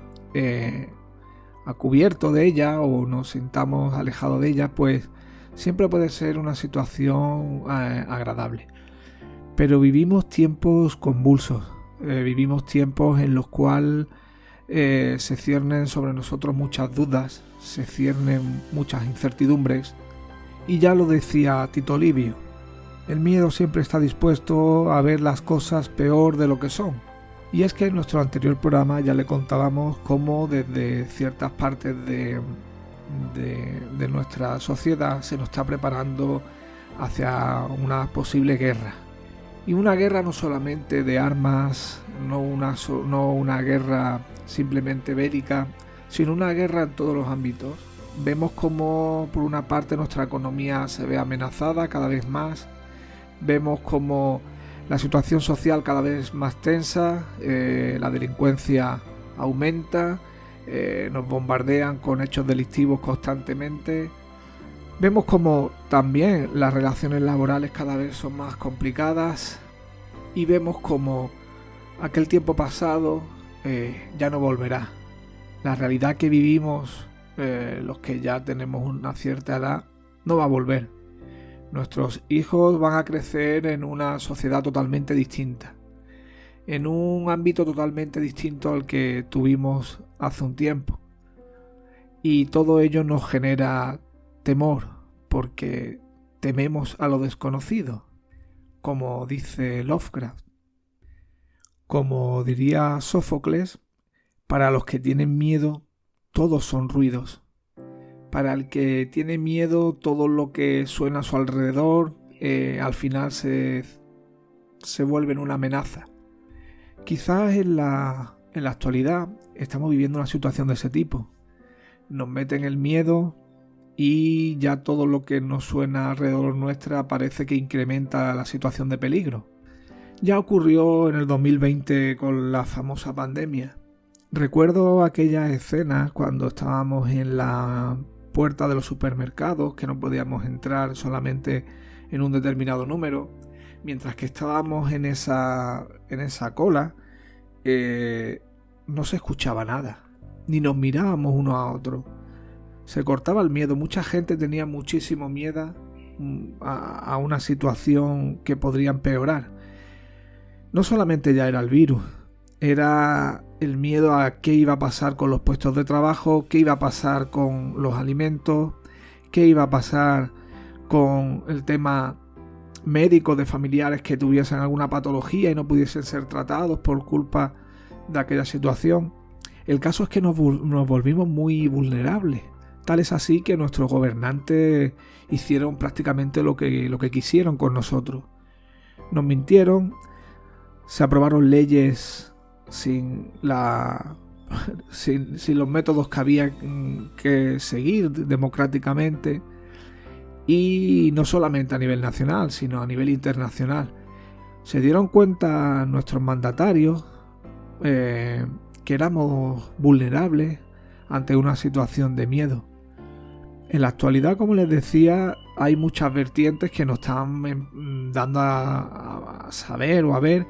a cubierto de ella o nos sintamos alejados de ella, pues siempre puede ser una situación agradable. Pero vivimos tiempos convulsos, vivimos tiempos en los cuales se ciernen sobre nosotros muchas dudas, se ciernen muchas incertidumbres, y ya lo decía Tito Livio, el miedo siempre está dispuesto a ver las cosas peor de lo que son. Y es que en nuestro anterior programa ya le contábamos cómo desde ciertas partes de nuestra sociedad se nos está preparando hacia una posible guerra. Y una guerra no solamente de armas, no una guerra simplemente bélica, sino una guerra en todos los ámbitos. Vemos como por una parte nuestra economía se ve amenazada cada vez más, vemos como la situación social cada vez más tensa, la delincuencia aumenta, nos bombardean con hechos delictivos constantemente. Vemos como también las relaciones laborales cada vez son más complicadas y vemos como aquel tiempo pasado ya no volverá. La realidad que vivimos, los que ya tenemos una cierta edad, no va a volver. Nuestros hijos van a crecer en una sociedad totalmente distinta, en un ámbito totalmente distinto al que tuvimos hace un tiempo. Y todo ello nos genera temor, porque tememos a lo desconocido, como dice Lovecraft. Como diría Sófocles, para los que tienen miedo, todos son ruidos. Para el que tiene miedo, todo lo que suena a su alrededor al final se vuelve una amenaza. Quizás en la actualidad estamos viviendo una situación de ese tipo. Nos meten el miedo y ya todo lo que nos suena alrededor nuestra parece que incrementa la situación de peligro. Ya ocurrió en el 2020 con la famosa pandemia. Recuerdo aquellas escenas cuando estábamos en la puerta de los supermercados, que no podíamos entrar solamente en un determinado número, mientras que estábamos en esa cola, no se escuchaba nada, ni nos mirábamos uno a otro. Se cortaba el miedo, mucha gente tenía muchísimo miedo a una situación que podría empeorar. No solamente ya era el virus, era el miedo a qué iba a pasar con los puestos de trabajo, qué iba a pasar con los alimentos, qué iba a pasar con el tema médico de familiares que tuviesen alguna patología y no pudiesen ser tratados por culpa de aquella situación. El caso es que nos volvimos muy vulnerables. Tal es así que nuestros gobernantes hicieron prácticamente lo que quisieron con nosotros. Nos mintieron, se aprobaron leyes sin los métodos que había que seguir democráticamente, y no solamente a nivel nacional, sino a nivel internacional. Se dieron cuenta nuestros mandatarios que éramos vulnerables ante una situación de miedo. En la actualidad, como les decía, hay muchas vertientes que nos están dando a saber o a ver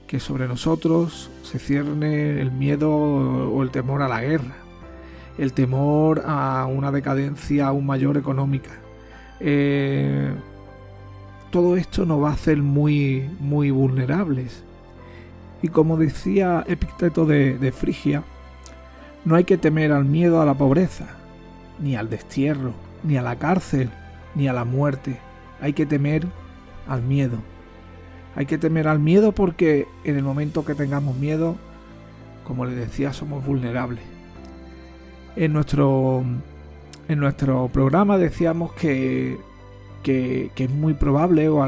que sobre nosotros se cierne el miedo o el temor a la guerra, el temor a una decadencia aún mayor económica. Todo esto nos va a hacer muy, muy vulnerables. Y como decía Epicteto de Frigia, no hay que temer al miedo a la pobreza, ni al destierro, ni a la cárcel, ni a la muerte. Hay que temer al miedo. Hay que temer al miedo porque en el momento que tengamos miedo, como les decía, somos vulnerables. En nuestro programa decíamos que es muy probable, o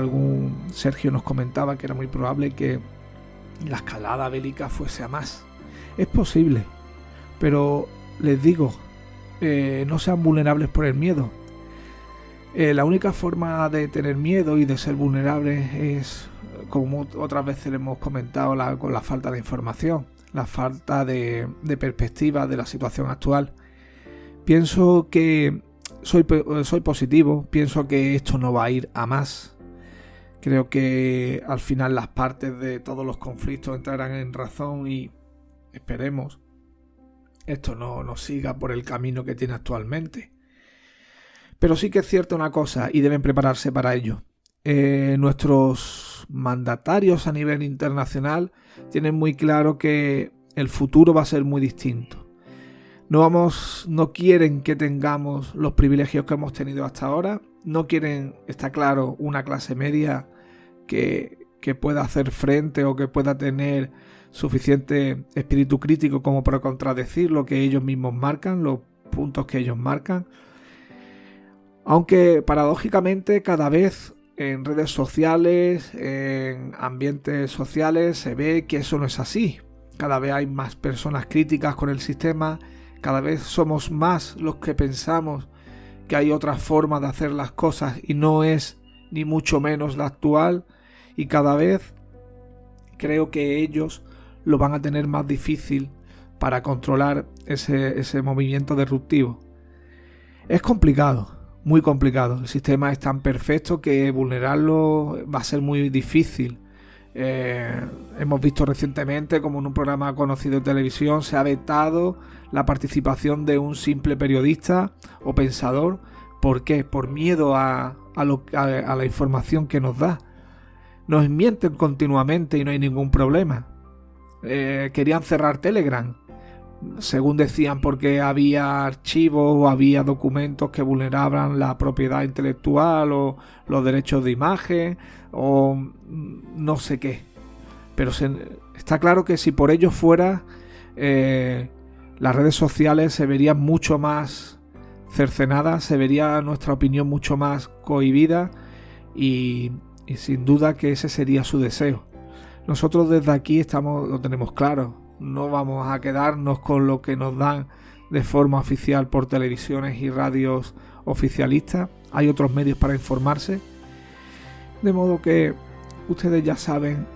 Sergio nos comentaba que era muy probable que la escalada bélica fuese a más. Es posible, pero les digo, no sean vulnerables por el miedo. La única forma de tener miedo y de ser vulnerables es, como otras veces le hemos comentado, con la falta de información, la falta de perspectiva de la situación actual. Pienso que soy positivo, pienso que esto no va a ir a más. Creo que al final las partes de todos los conflictos entrarán en razón y esperemos esto no siga por el camino que tiene actualmente. Pero sí que es cierta una cosa y deben prepararse para ello. Nuestros mandatarios a nivel internacional tienen muy claro que el futuro va a ser muy distinto. No quieren que tengamos los privilegios que hemos tenido hasta ahora. No quieren, está claro, una clase media que pueda hacer frente o que pueda tener suficiente espíritu crítico como para contradecir lo que ellos mismos marcan, los puntos que ellos marcan. Aunque paradójicamente cada vez en redes sociales, en ambientes sociales, se ve que eso no es así. Cada vez hay más personas críticas con el sistema, cada vez somos más los que pensamos que hay otra forma de hacer las cosas y no es ni mucho menos la actual, y cada vez creo que ellos lo van a tener más difícil para controlar ese movimiento disruptivo. Es complicado. Muy complicado. El sistema es tan perfecto que vulnerarlo va a ser muy difícil. Hemos visto recientemente como en un programa conocido de televisión se ha vetado la participación de un simple periodista o pensador. ¿Por qué? Por miedo a la información que nos da. Nos mienten continuamente y no hay ningún problema. Querían cerrar Telegram, según decían, porque había archivos o había documentos que vulneraban la propiedad intelectual o los derechos de imagen o no sé qué. Pero está claro que si por ello fuera, las redes sociales se verían mucho más cercenadas, se vería nuestra opinión mucho más cohibida y sin duda que ese sería su deseo. Nosotros desde aquí lo tenemos claro. No vamos a quedarnos con lo que nos dan de forma oficial por televisiones y radios oficialistas. Hay otros medios para informarse. De modo que ustedes ya saben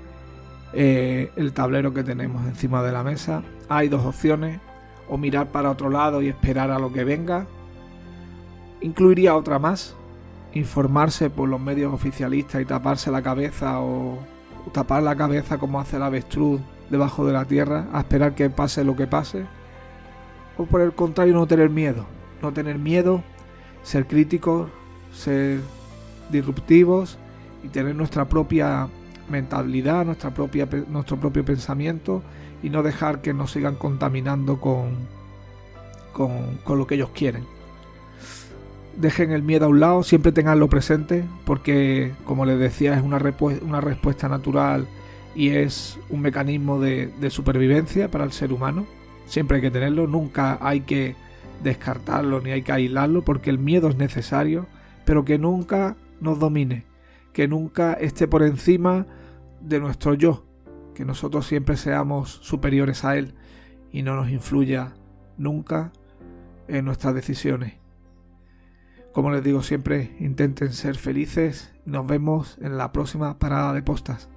el tablero que tenemos encima de la mesa. Hay dos opciones: o mirar para otro lado y esperar a lo que venga. Incluiría otra más: informarse por los medios oficialistas y taparse la cabeza o tapar la cabeza como hace el avestruz debajo de la tierra, a esperar que pase lo que pase. O por el contrario, no tener miedo, ser críticos, ser disruptivos y tener nuestra propia mentalidad, nuestro propio pensamiento, y no dejar que nos sigan contaminando con lo que ellos quieren. Dejen el miedo a un lado, siempre tenganlo presente, porque como les decía, es una respuesta natural y es un mecanismo de supervivencia para el ser humano. Siempre hay que tenerlo, nunca hay que descartarlo ni hay que aislarlo, porque el miedo es necesario, pero que nunca nos domine, que nunca esté por encima de nuestro yo, que nosotros siempre seamos superiores a él y no nos influya nunca en nuestras decisiones. Como les digo siempre, intenten ser felices y nos vemos en la próxima parada de postas.